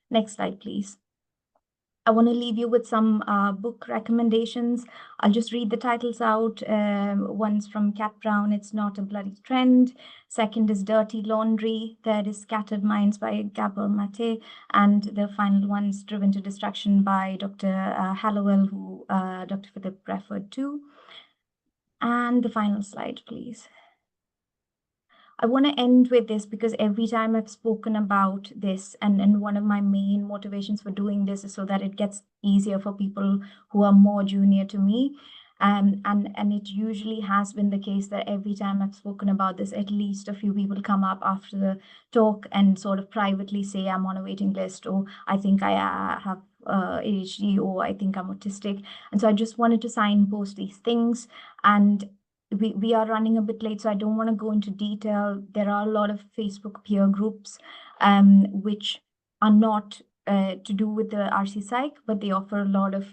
Next slide, please. I want to leave you with some book recommendations. I'll just read the titles out. One's from Cat Brown, It's Not a Bloody Trend. Second is Dirty Laundry. Third is Scattered Minds by Gabor Mate. And the final one's Driven to Destruction by Dr. Hallowell, who Dr. Philip referred to. And the final slide, please. I want to end with this because every time I've spoken about this, and one of my main motivations for doing this is so that it gets easier for people who are more junior to me. And it usually has been the case that every time I've spoken about this, at least a few people come up after the talk and sort of privately say, I'm on a waiting list, or I think I have ADHD, or I think I'm autistic. And so I just wanted to signpost these things. And we are running a bit late, so I don't want to go into detail. There are a lot of Facebook peer groups, which are not to do with the RC Psych, but they offer a lot of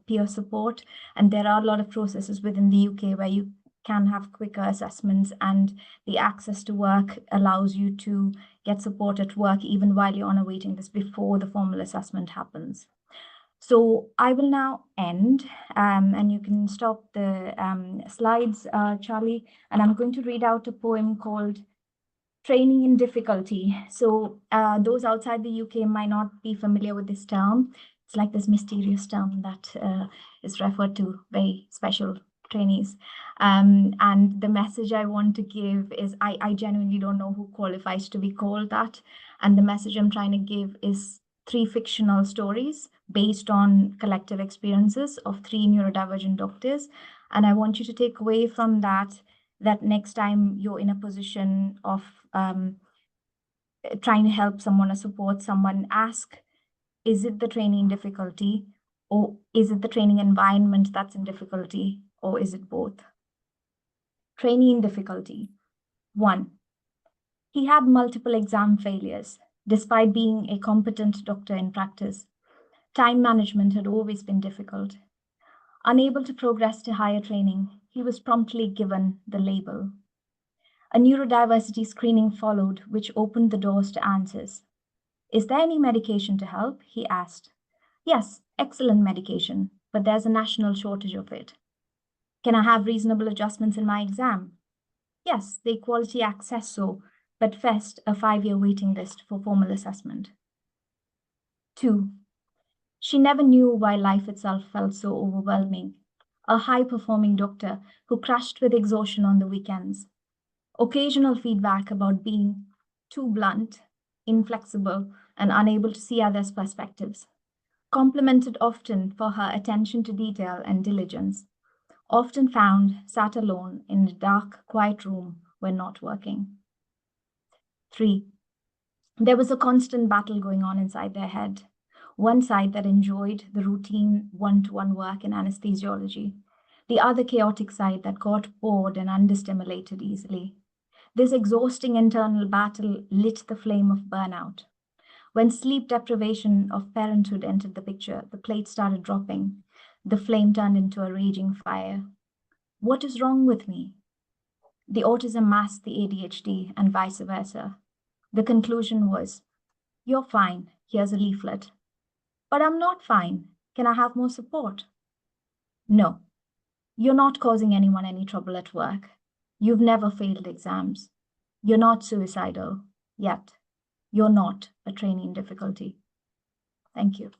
peer support. And there are a lot of processes within the UK where you can have quicker assessments, and the access to work allows you to get support at work even while you're on a waiting list before the formal assessment happens. So I will now end, and you can stop the slides, Charlie, and I'm going to read out a poem called Training in Difficulty. So those outside the UK might not be familiar with this term. It's like this mysterious term that is referred to very special trainees. And the message I want to give is I genuinely don't know who qualifies to be called that. And the message I'm trying to give is 3 fictional stories based on collective experiences of 3 neurodivergent doctors. And I want you to take away from that next time you're in a position of trying to help someone or support someone, ask, is it the training difficulty, or is it the training environment that's in difficulty, or is it both? Training difficulty. 1. He had multiple exam failures, despite being a competent doctor in practice. Time management had always been difficult. Unable to progress to higher training, he was promptly given the label. A neurodiversity screening followed, which opened the doors to answers. Is there any medication to help? He asked. Yes, excellent medication, but there's a national shortage of it. Can I have reasonable adjustments in my exam? Yes, the Equality Act says so, but first a 5-year waiting list for formal assessment. 2. She never knew why life itself felt so overwhelming. A high-performing doctor who crashed with exhaustion on the weekends. Occasional feedback about being too blunt, inflexible, and unable to see others' perspectives. Complimented often for her attention to detail and diligence. Often found sat alone in a dark, quiet room when not working. 3. There was a constant battle going on inside their head. One side that enjoyed the routine one-to-one work in anesthesiology. The other chaotic side that got bored and understimulated easily. This exhausting internal battle lit the flame of burnout. When sleep deprivation of parenthood entered the picture, the plate started dropping. The flame turned into a raging fire. What is wrong with me? The autism masked the ADHD and vice versa. The conclusion was, you're fine, here's a leaflet. But I'm not fine. Can I have more support? No, you're not causing anyone any trouble at work. You've never failed exams. You're not suicidal, yet. You're not a training difficulty. Thank you.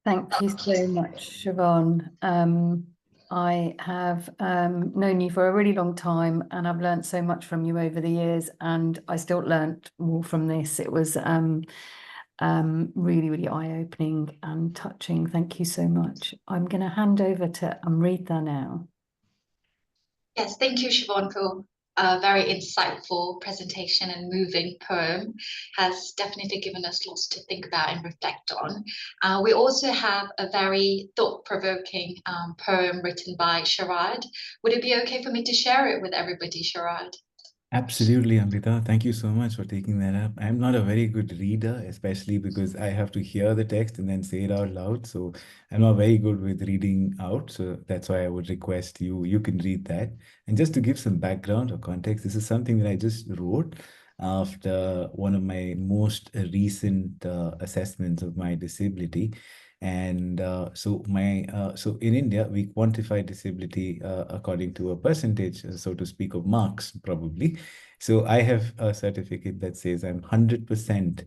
Thank you so much, Shevonne. I have known you for a really long time, and I've learned so much from you over the years, and I still learned more from this. It was really, really eye-opening and touching. Thank you so much. I'm going to hand over to Amrita now. Yes, thank you, Shevonne, for a very insightful presentation and moving poem has definitely given us lots to think about and reflect on. We also have a very thought-provoking poem written by Sharad. Would it be okay for me to share it with everybody, Sharad? Absolutely, Amrita. Thank you so much for taking that up. I'm not a very good reader, especially because I have to hear the text and then say it out loud. So I'm not very good with reading out. So that's why I would request you can read that. And just to give some background or context, this is something that I just wrote after one of my most recent assessments of my disability. And so in India, we quantify disability according to a percentage, so to speak, of marks, probably. So I have a certificate that says I'm 100%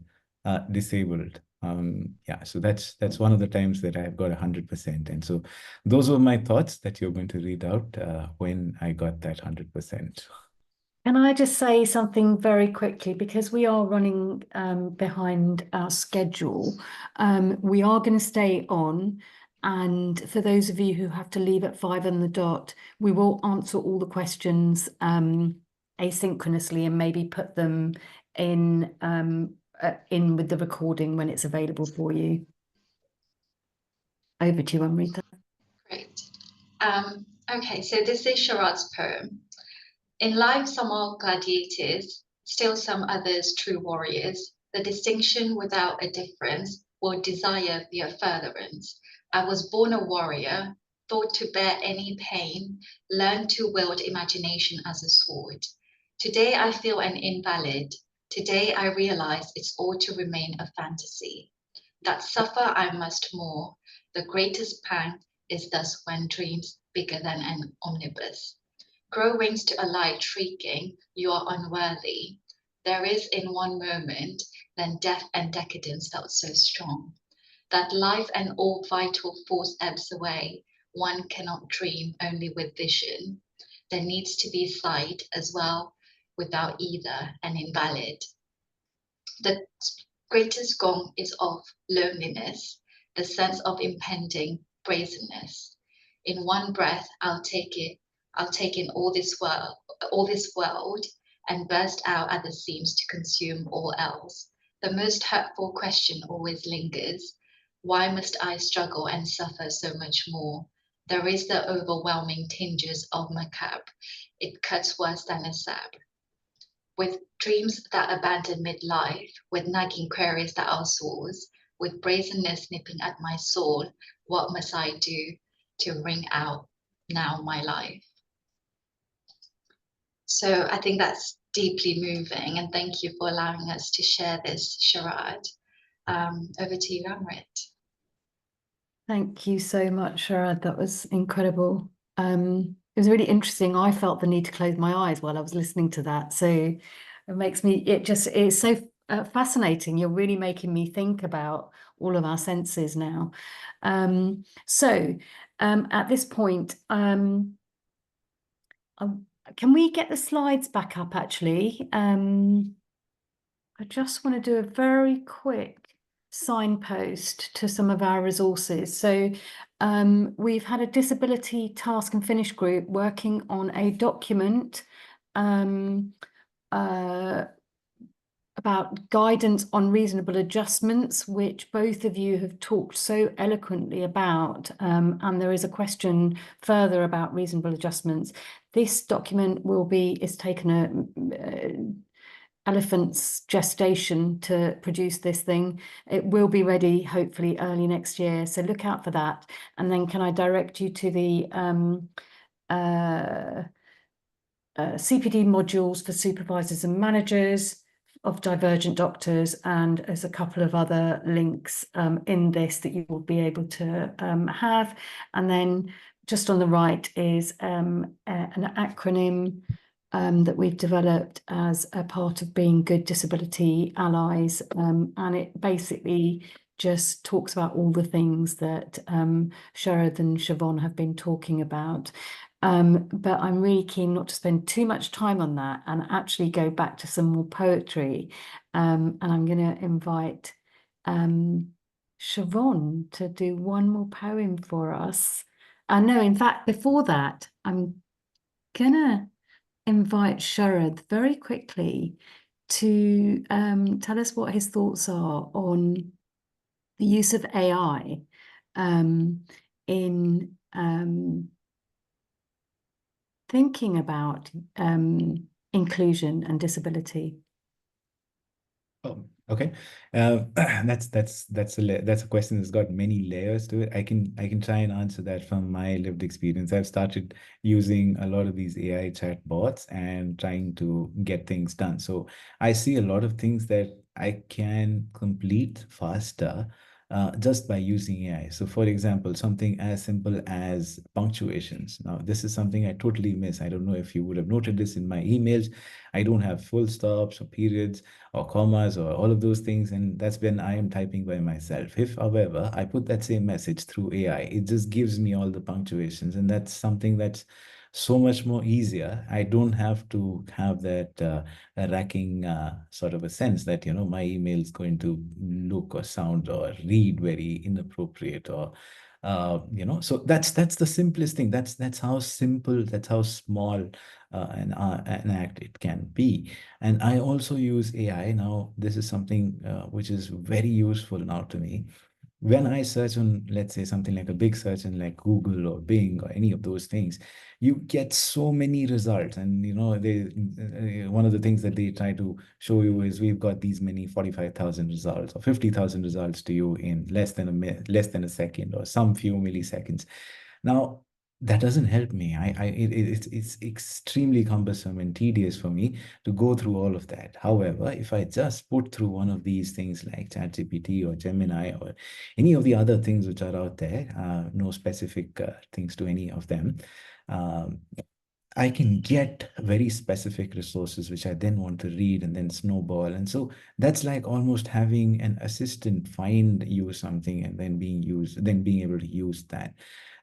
disabled. Yeah, so that's one of the times that I've got 100%. And so those were my thoughts that you're going to read out when I got that 100%. Can I just say something very quickly, because we are running behind our schedule. We are going to stay on, and for those of you who have to leave at 5 on the dot, we will answer all the questions asynchronously and maybe put them in with the recording when it's available for you. Over to you, Amrita. Great. Okay, so this is Sharad's poem. In life, some are gladiators, still some others true warriors. The distinction without a difference will desire be a furtherance. I was born a warrior, thought to bear any pain, learned to wield imagination as a sword. Today I feel an invalid. Today I realize it's all to remain a fantasy. That suffer I must more. The greatest pang is thus when dreams bigger than an omnibus. Grow wings to alight, shrieking, you are unworthy. There is in one moment, then death and decadence felt so strong, that life and all vital force ebbs away. One cannot dream only with vision. There needs to be sight as well, without either, and invalid. The greatest gong is of loneliness, the sense of impending brazenness. In one breath, I'll take in all this world, and burst out at the seams to consume all else. The most hurtful question always lingers. Why must I struggle and suffer so much more? There is the overwhelming tinges of macabre. It cuts worse than a stab. With dreams that abandon midlife, with nagging queries that are sores, with brazenness nipping at my soul, what must I do to wring out now my life? So I think that's deeply moving, and thank you for allowing us to share this, Sharad. Over to you, Amrit. Thank you so much, Sharad. That was incredible. It was really interesting. I felt the need to close my eyes while I was listening to that. So it makes me, it's so fascinating. You're really making me think about all of our senses now. So at this point, can we get the slides back up, actually? I just want to do a very quick signpost to some of our resources. So we've had a disability task and finish group working on a document about guidance on reasonable adjustments, which both of you have talked so eloquently about. And there is a question further about reasonable adjustments. This document is taken a elephant's gestation to produce this thing. It will be ready hopefully early next year, so look out for that. And then can I direct you to the CPD modules for supervisors and managers of divergent doctors, and there's a couple of other links in this that you will be able to have. And then just on the right is an acronym that we've developed as a part of being good disability allies, and it basically just talks about all the things that Sharad and Shevonne have been talking about. But I'm really keen not to spend too much time on that and actually go back to some more poetry. And I'm going to invite Shevonne to do one more poem for us. No, in fact, before that, I'm gonna invite Sharad very quickly to tell us what his thoughts are on the use of AI in thinking about inclusion and disability. Oh, okay. That's a question that's got many layers to it. I can try and answer that from my lived experience. I've started using a lot of these AI chat bots and trying to get things done. So I see a lot of things that I can complete faster just by using AI. So for example, something as simple as punctuations. Now, this is something I totally miss. I don't know if you would have noted this in my emails. I don't have full stops or periods or commas or all of those things, and that's when I am typing by myself. If, however, I put that same message through AI, it just gives me all the punctuations, and that's something that's so much more easier. I don't have to have that racking sort of a sense that, you know, my email is going to look or sound or read very inappropriate or you know. So that's the simplest thing. That's how simple, that's how small an act it can be. And I also use AI now. This is something which is very useful now to me. When I search on, let's say, something like a big search in like Google or Bing or any of those things, you get so many results. And, you know, one of the things that they try to show you is we've got these many 45,000 results or 50,000 results to you in less than a second or some few milliseconds. Now, that doesn't help me. It's extremely cumbersome and tedious for me to go through all of that. However, if I just put through one of these things like ChatGPT or Gemini or any of the other things which are out there, no specific things to any of them, um, I can get very specific resources which I then want to read and then snowball. And so that's like almost having an assistant find you something and then being able to use that.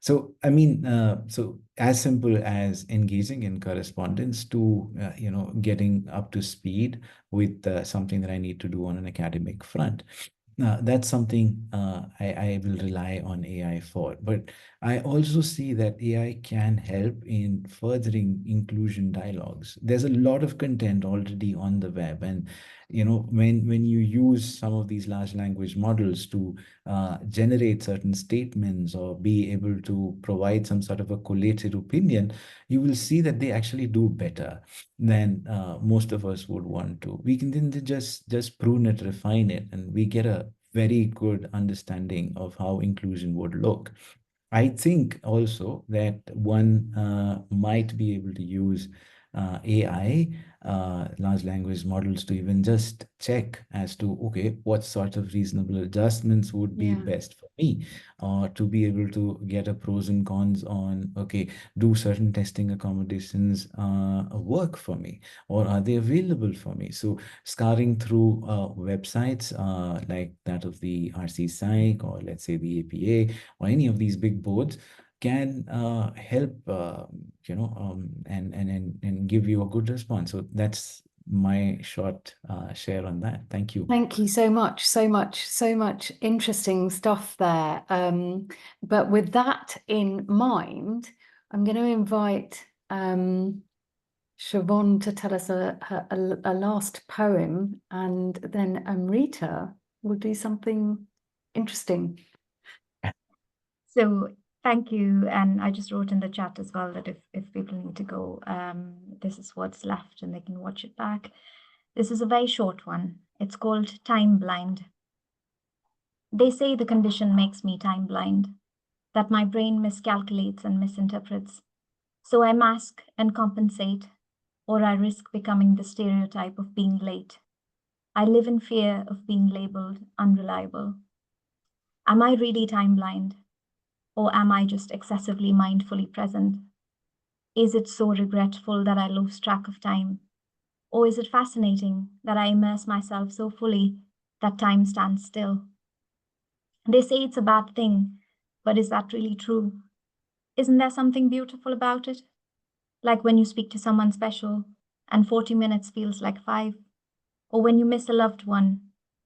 So, I mean, so as simple as engaging in correspondence to, you know, getting up to speed with something that I need to do on an academic front. That's something I will rely on AI for. But I also see that AI can help in furthering inclusion dialogues. There's a lot of content already on the web, and you know, when you use some of these large language models to generate certain statements or be able to provide some sort of a collated opinion, you will see that they actually do better than most of us would want to. We can then just prune it, refine it, and we get a very good understanding of how inclusion would look. I think also that one might be able to use AI, large language models, to even just check as to, okay, what sort of reasonable adjustments would be best for me, or to be able to get a pros and cons on, okay, do certain testing accommodations work for me, or are they available for me? So scouring through websites like that of the RC Psych, or let's say the APA, or any of these big boards can help, you know, and give you a good response. So that's my short share on that. Thank you. Thank you so much, so much interesting stuff there. But with that in mind, I'm going to invite Shevonne to tell us a last poem, and then Amrita will do something interesting. So thank you. And I just wrote in the chat as well that if people need to go, this is what's left and they can watch it back. This is a very short one. It's called Time Blind. They say the condition makes me time blind, that my brain miscalculates and misinterprets. So I mask and compensate, or I risk becoming the stereotype of being late. I live in fear of being labeled unreliable. Am I really time blind? Or am I just excessively mindfully present? Is it so regretful that I lose track of time? Or is it fascinating that I immerse myself so fully that time stands still? They say it's a bad thing, but is that really true? Isn't there something beautiful about it? Like when you speak to someone special and 40 minutes feels like 5, or when you miss a loved one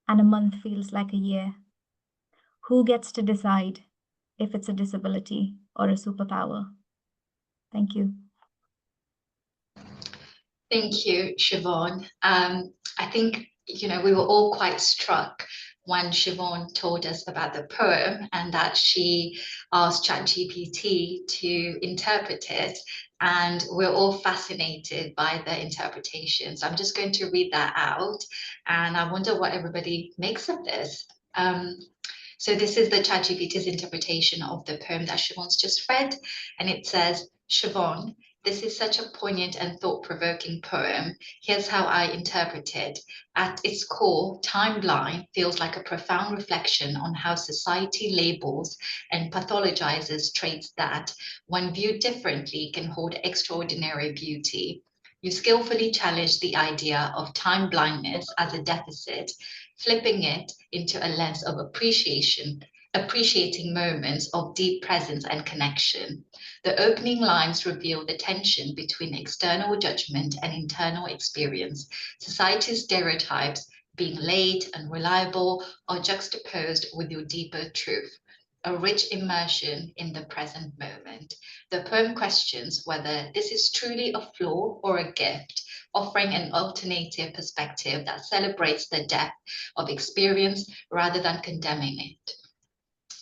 and a month feels like a year. Who gets to decide if it's a disability or a superpower? Thank you. Thank you, Shevonne. I think, we were all quite struck when Shevonne told us about the poem and that she asked ChatGPT to interpret it. And we're all fascinated by the interpretation. So I'm just going to read that out. And I wonder what everybody makes of this. So this is the ChatGPT's interpretation of the poem that Shevonne's just read. And it says, Shevonne, this is such a poignant and thought-provoking poem. Here's how I interpret it. At its core, Timeline feels like a profound reflection on how society labels and pathologizes traits that, when viewed differently, can hold extraordinary beauty. You skillfully challenge the idea of time blindness as a deficit, flipping it into a lens of appreciation, appreciating moments of deep presence and connection. The opening lines reveal the tension between external judgment and internal experience. Society's stereotypes, being late, unreliable, are juxtaposed with your deeper truth. A rich immersion in the present moment. The poem questions whether this is truly a flaw or a gift, offering an alternative perspective that celebrates the depth of experience rather than condemning it.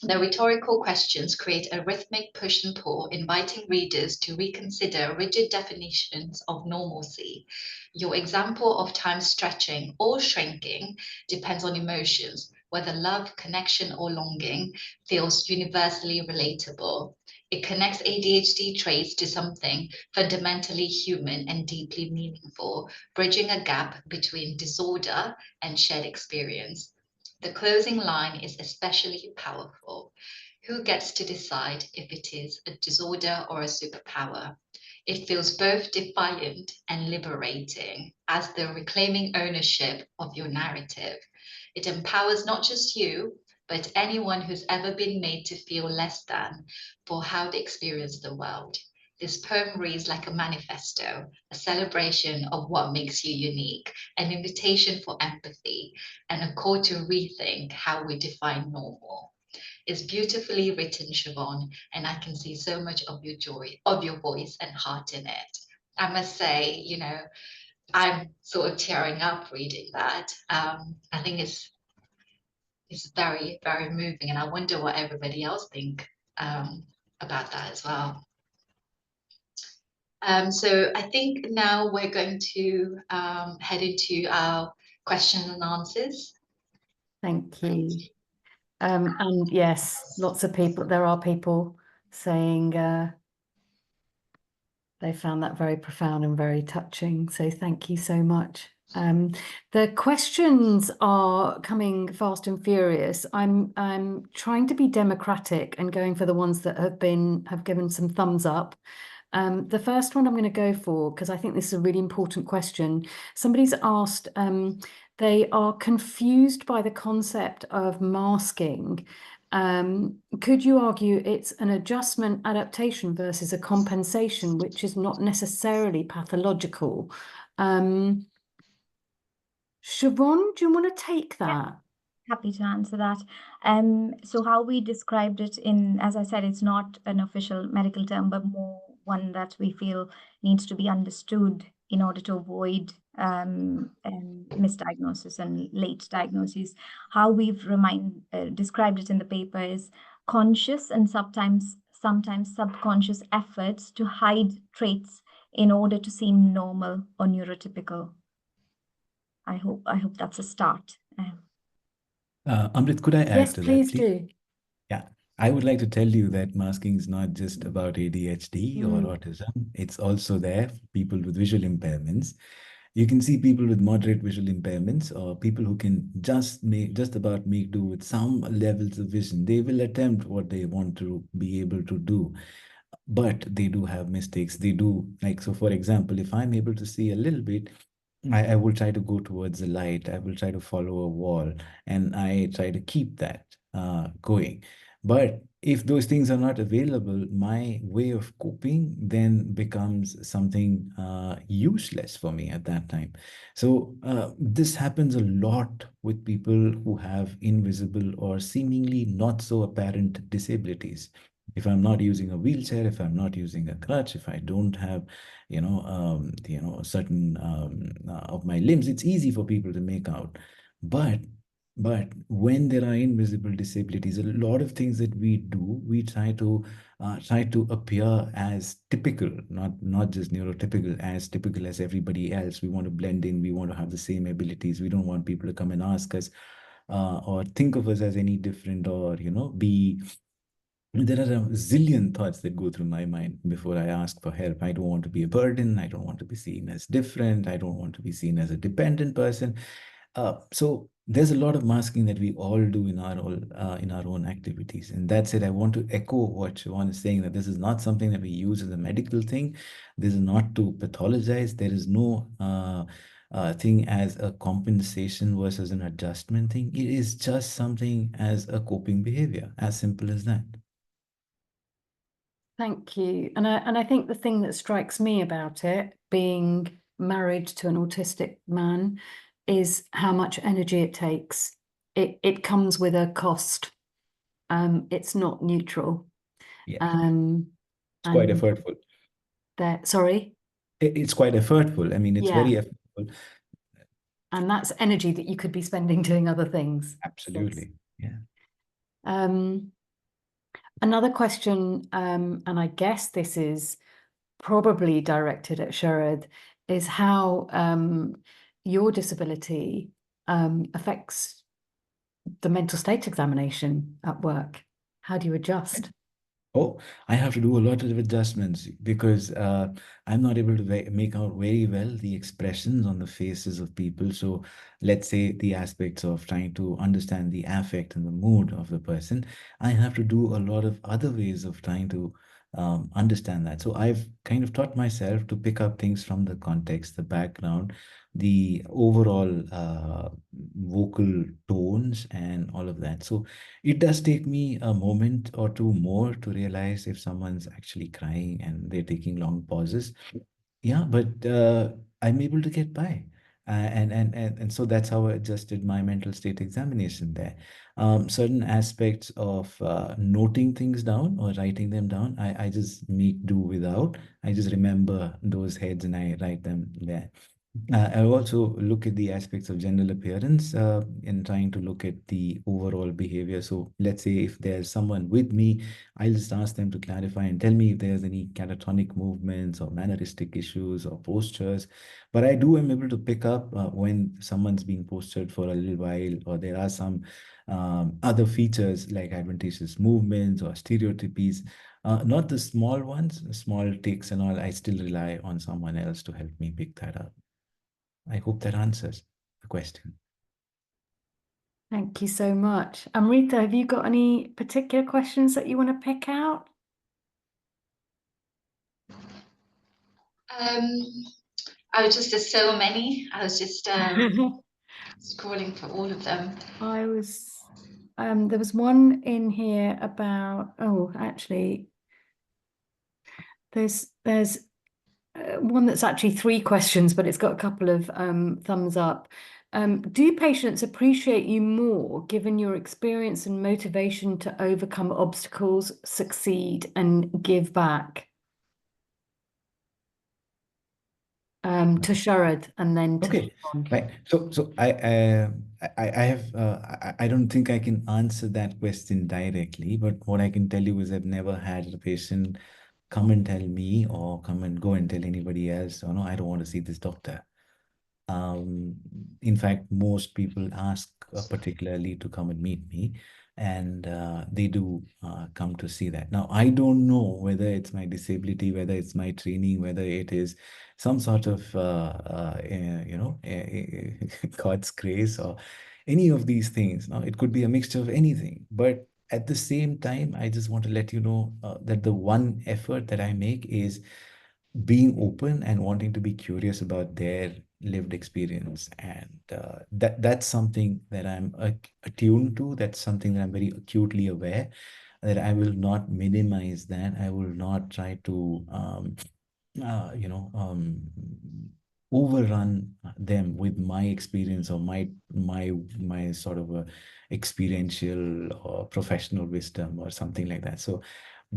The rhetorical questions create a rhythmic push and pull, inviting readers to reconsider rigid definitions of normalcy. Your example of time stretching or shrinking depends on emotions, whether love, connection, or longing feels universally relatable. It connects ADHD traits to something fundamentally human and deeply meaningful, bridging a gap between disorder and shared experience. The closing line is especially powerful. Who gets to decide if it is a disorder or a superpower? It feels both defiant and liberating as the reclaiming ownership of your narrative. It empowers not just you, but anyone who's ever been made to feel less than for how they experience the world. This poem reads like a manifesto, a celebration of what makes you unique, an invitation for empathy, and a call to rethink how we define normal. It's beautifully written, Shevonne, and I can see so much of your joy, of your voice and heart in it. I must say, I'm sort of tearing up reading that. I think it's very, very moving, and I wonder what everybody else think about that as well. So I think now we're going to head into our questions and answers. Thank you. And yes, there are people saying they found that very profound and very touching. So thank you so much. The questions are coming fast and furious. I'm trying to be democratic and going for the ones that have given some thumbs up. The first one I'm going to go for, because I think this is a really important question. Somebody's asked, they are confused by the concept of masking. Could you argue it's an adjustment adaptation versus a compensation, which is not necessarily pathological? Shevonne, do you want to take that? Happy to answer that. So how we described it as I said, it's not an official medical term, but more one that we feel needs to be understood in order to avoid misdiagnosis and late diagnosis. How we've described it in the paper is conscious and sometimes subconscious efforts to hide traits in order to seem normal or neurotypical. I hope that's a start. Amrit, could I add Yes, to that, please do. Yeah, I would like to tell you that masking is not just about ADHD or autism. It's also there for people with visual impairments. You can see people with moderate visual impairments or people who can just about make do with some levels of vision. They will attempt what they want to be able to do, but they do have mistakes. They do, like, so for example, if I'm able to see a little bit, I will try to go towards the light. I will try to follow a wall, and I try to keep that going. But if those things are not available, my way of coping then becomes something useless for me at that time. So this happens a lot with people who have invisible or seemingly not so apparent disabilities. If I'm not using a wheelchair, if I'm not using a crutch, if I don't have, certain of my limbs, it's easy for people to make out. But when there are invisible disabilities, a lot of things that we do, we try to appear as typical, not just neurotypical, as typical as everybody else. We want to blend in. We want to have the same abilities. We don't want people to come and ask us or think of us as any different, or be. There are a zillion thoughts that go through my mind before I ask for help. I don't want to be a burden. I don't want to be seen as different. I don't want to be seen as a dependent person. So there's a lot of masking that we all do in our own activities. And that's it. I want to echo what Shevonne is saying, that this is not something that we use as a medical thing. This is not to pathologize. There is no thing as a compensation versus an adjustment thing. It is just something as a coping behavior, as simple as that. Thank you. And I think the thing that strikes me about it, being married to an autistic man, is how much energy it takes. It comes with a cost. It's not neutral. Yeah. It's quite effortful. Sorry? It's quite effortful. I mean, it's very effortful. And that's energy that you could be spending doing other things. Absolutely. Yeah. Another question, and I guess this is probably directed at Sharad, is how your disability affects the mental state examination at work. How do you adjust? Oh, I have to do a lot of adjustments because I'm not able to make out very well the expressions on the faces of people. So let's say the aspects of trying to understand the affect and the mood of the person, I have to do a lot of other ways of trying to understand that. So I've kind of taught myself to pick up things from the context, the background, the overall vocal tones and all of that. So it does take me a moment or two more to realize if someone's actually crying and they're taking long pauses. Yeah, but I'm able to get by. And so that's how I adjusted my mental state examination there. Certain aspects of noting things down or writing them down, I just make do without. I just remember those heads and I write them there. I also look at the aspects of general appearance in trying to look at the overall behavior. So let's say if there's someone with me, I'll just ask them to clarify and tell me if there's any catatonic movements or manneristic issues or postures. But I am able to pick up when someone's been postured for a little while, or there are some other features like adventitious movements or stereotypies. Not the small ones, small tics and all. I still rely on someone else to help me pick that up. I hope that answers the question. Thank you so much. Amrita, have you got any particular questions that you want to pick out? There's so many. I was just scrolling for all of them. There was one in here about, actually, there's one that's actually 3 questions, but it's got a couple of thumbs up. Do patients appreciate you more given your experience and motivation to overcome obstacles, succeed, and give back? To Sharad and then to Shevonne. Right. So I don't think I can answer that question directly, but what I can tell you is I've never had a patient come and tell me or come and go and tell anybody else, oh no, I don't want to see this doctor. In fact, most people ask particularly to come and meet me, and they do come to see that. Now, I don't know whether it's my disability, whether it's my training, whether it is some sort of, God's grace or any of these things. Now, it could be a mixture of anything, but at the same time, I just want to let you know that the one effort that I make is being open and wanting to be curious about their lived experience. And that's something that I'm attuned to. That's something that I'm very acutely aware, that I will not minimize that. I will not try to, overrun them with my experience or my sort of a experiential or professional wisdom or something like that. So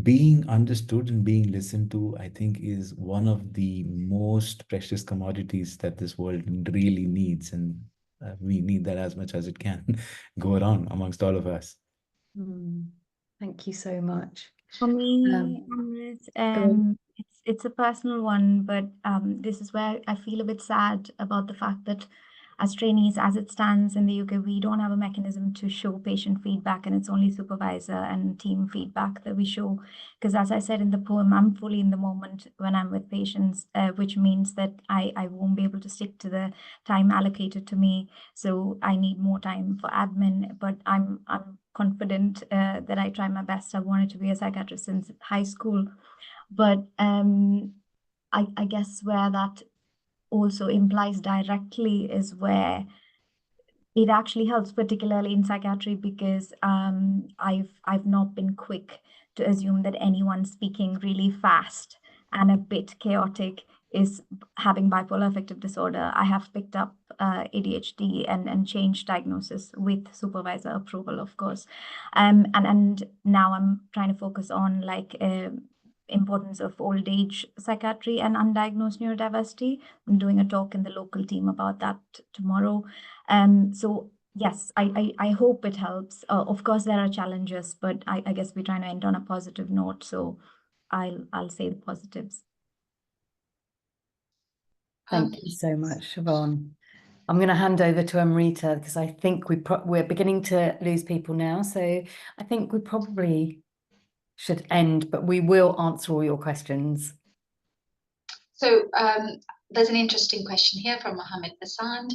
being understood and being listened to, I think, is one of the most precious commodities that this world really needs. And we need that as much as it can go around amongst all of us. Thank you so much. For me, go on. Amrit, it's a personal one, but this is where I feel a bit sad about the fact that as trainees, as it stands in the UK, we don't have a mechanism to show patient feedback, and it's only supervisor and team feedback that we show. Because as I said in the poem, I'm fully in the moment when I'm with patients, which means that I won't be able to stick to the time allocated to me. So I need more time for admin, but I'm confident that I try my best. I wanted to be a psychiatrist since high school, but I guess where that also implies directly is where it actually helps, particularly in psychiatry, because I've not been quick to assume that anyone speaking really fast and a bit chaotic is having bipolar affective disorder. I have picked up ADHD and changed diagnosis with supervisor approval, of course. And now I'm trying to focus on like importance of old age psychiatry and undiagnosed neurodiversity. I'm doing a talk in the local team about that tomorrow. So yes, I hope it helps. Of course, there are challenges, but I guess we're trying to end on a positive note. So I'll say the positives. Thank you so much, Shevonne. I'm going to hand over to Amrita because I think we're beginning to lose people now. So I think we probably should end, but we will answer all your questions. So there's an interesting question here from Mohammed Basand.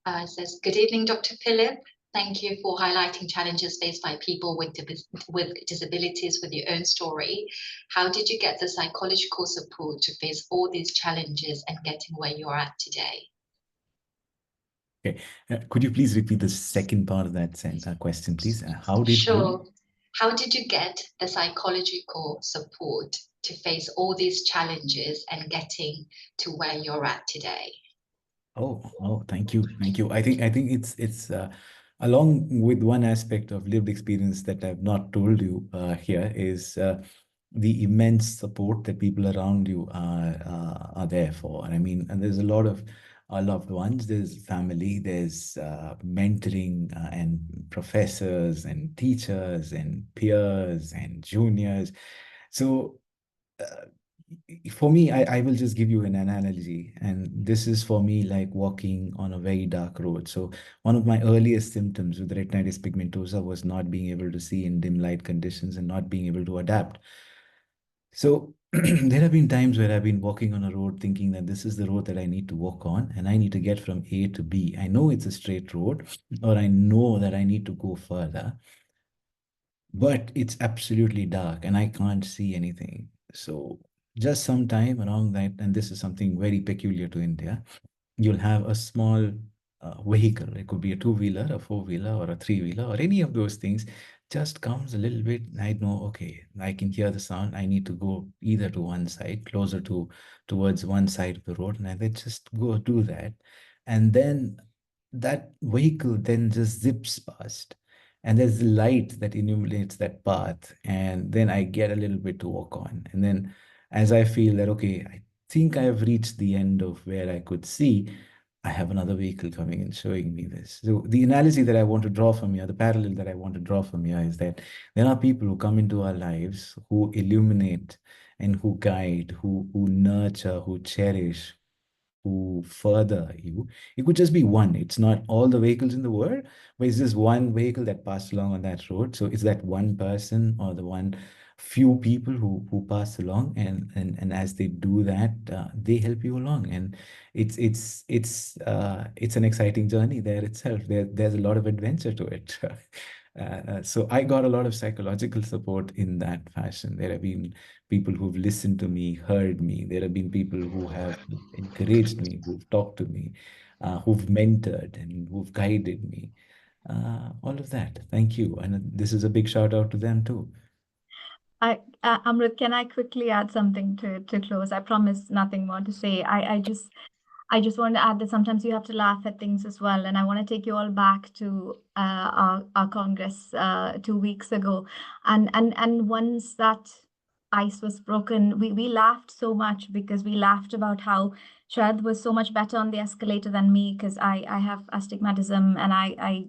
It says, good evening, Dr. Philip. Thank you for highlighting challenges faced by people with disabilities with your own story. How did you get the psychological support to face all these challenges and getting where you are at today? Okay, could you please repeat the second part of that question, please? How did Sure. How did you get the psychological support to face all these challenges and getting to where you're at today? Oh, thank you. I think it's along with one aspect of lived experience that I've not told you here is the immense support that people around you are there for. And I mean, and there's a lot of loved ones, there's family, there's mentoring and professors and teachers and peers and juniors. So for me, I will just give you an analogy, and this is for me like walking on a very dark road. So one of my earliest symptoms with retinitis pigmentosa was not being able to see in dim light conditions and not being able to adapt. So there have been times where I've been walking on a road thinking that this is the road that I need to walk on and I need to get from A to B. I know it's a straight road, or I know that I need to go further, but it's absolutely dark and I can't see anything. So just sometime around that, and this is something very peculiar to India, you'll have a small vehicle. It could be a two-wheeler, a four-wheeler, or a three-wheeler, or any of those things. Just comes a little bit. I know, okay, I can hear the sound. I need to go either to one side, closer towards one side of the road, and I then just go do that. And then that vehicle then just zips past. And there's the light that illuminates that path. And then I get a little bit to walk on. And then as I feel that, okay, I think I have reached the end of where I could see, I have another vehicle coming and showing me this. So the analogy that I want to draw from here, the parallel that I want to draw from here is that there are people who come into our lives who illuminate and who guide, who nurture, who cherish, who further you. It could just be one. It's not all the vehicles in the world, but it's just one vehicle that passed along on that road. So it's that one person or the one few people who pass along, and as they do that, they help you along, and it's an exciting journey there itself. There's a lot of adventure to it. So I got a lot of psychological support in that fashion. There have been people who've listened to me, heard me. There have been people who have encouraged me, who've talked to me, who've mentored and who've guided me. All of that. Thank you. And this is a big shout out to them too. Amrit, can I quickly add something to close? I promise nothing more to say. I just want to add that sometimes you have to laugh at things as well. And I want to take you all back to our Congress 2 weeks ago. And once that ice was broken. We laughed so much because we laughed about how Sharad was so much better on the escalator than me because I have astigmatism and I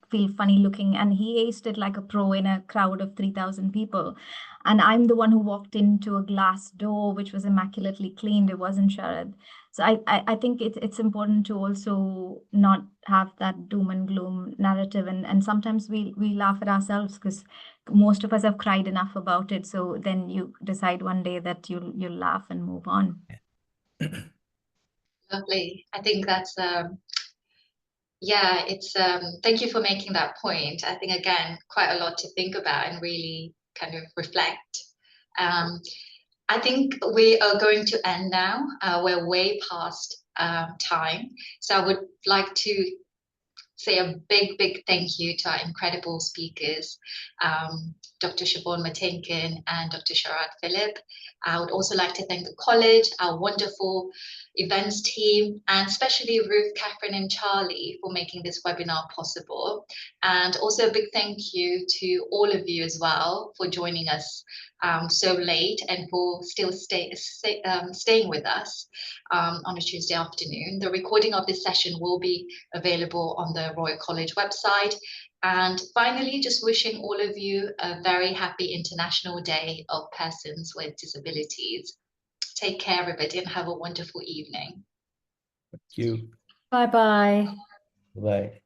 feel funny looking, and he aced it like a pro in a crowd of 3,000 people. And I'm the one who walked into a glass door which was immaculately cleaned. It wasn't Sharad. So I think it's important to also not have that doom and gloom narrative. And sometimes we laugh at ourselves because most of us have cried enough about it. So then you decide one day that you'll laugh and move on. Lovely. I think that's yeah, it's thank you for making that point. I think again, quite a lot to think about and really kind of reflect. I think we are going to end now. We're way past time. So I would like to say a big thank you to our incredible speakers, Dr. Shevonne Matheiken and Dr. Sharad Philip. I would also like to thank the college, our wonderful events team, and especially Ruth, Catherine, and Charlie for making this webinar possible. And also a big thank you to all of you as well for joining us so late and for still staying with us on a Tuesday afternoon. The recording of this session will be available on the Royal College website. And finally, just wishing all of you a very happy International Day of Persons with Disabilities. Take care, everybody, and have a wonderful evening. Thank you. Bye-bye. Bye.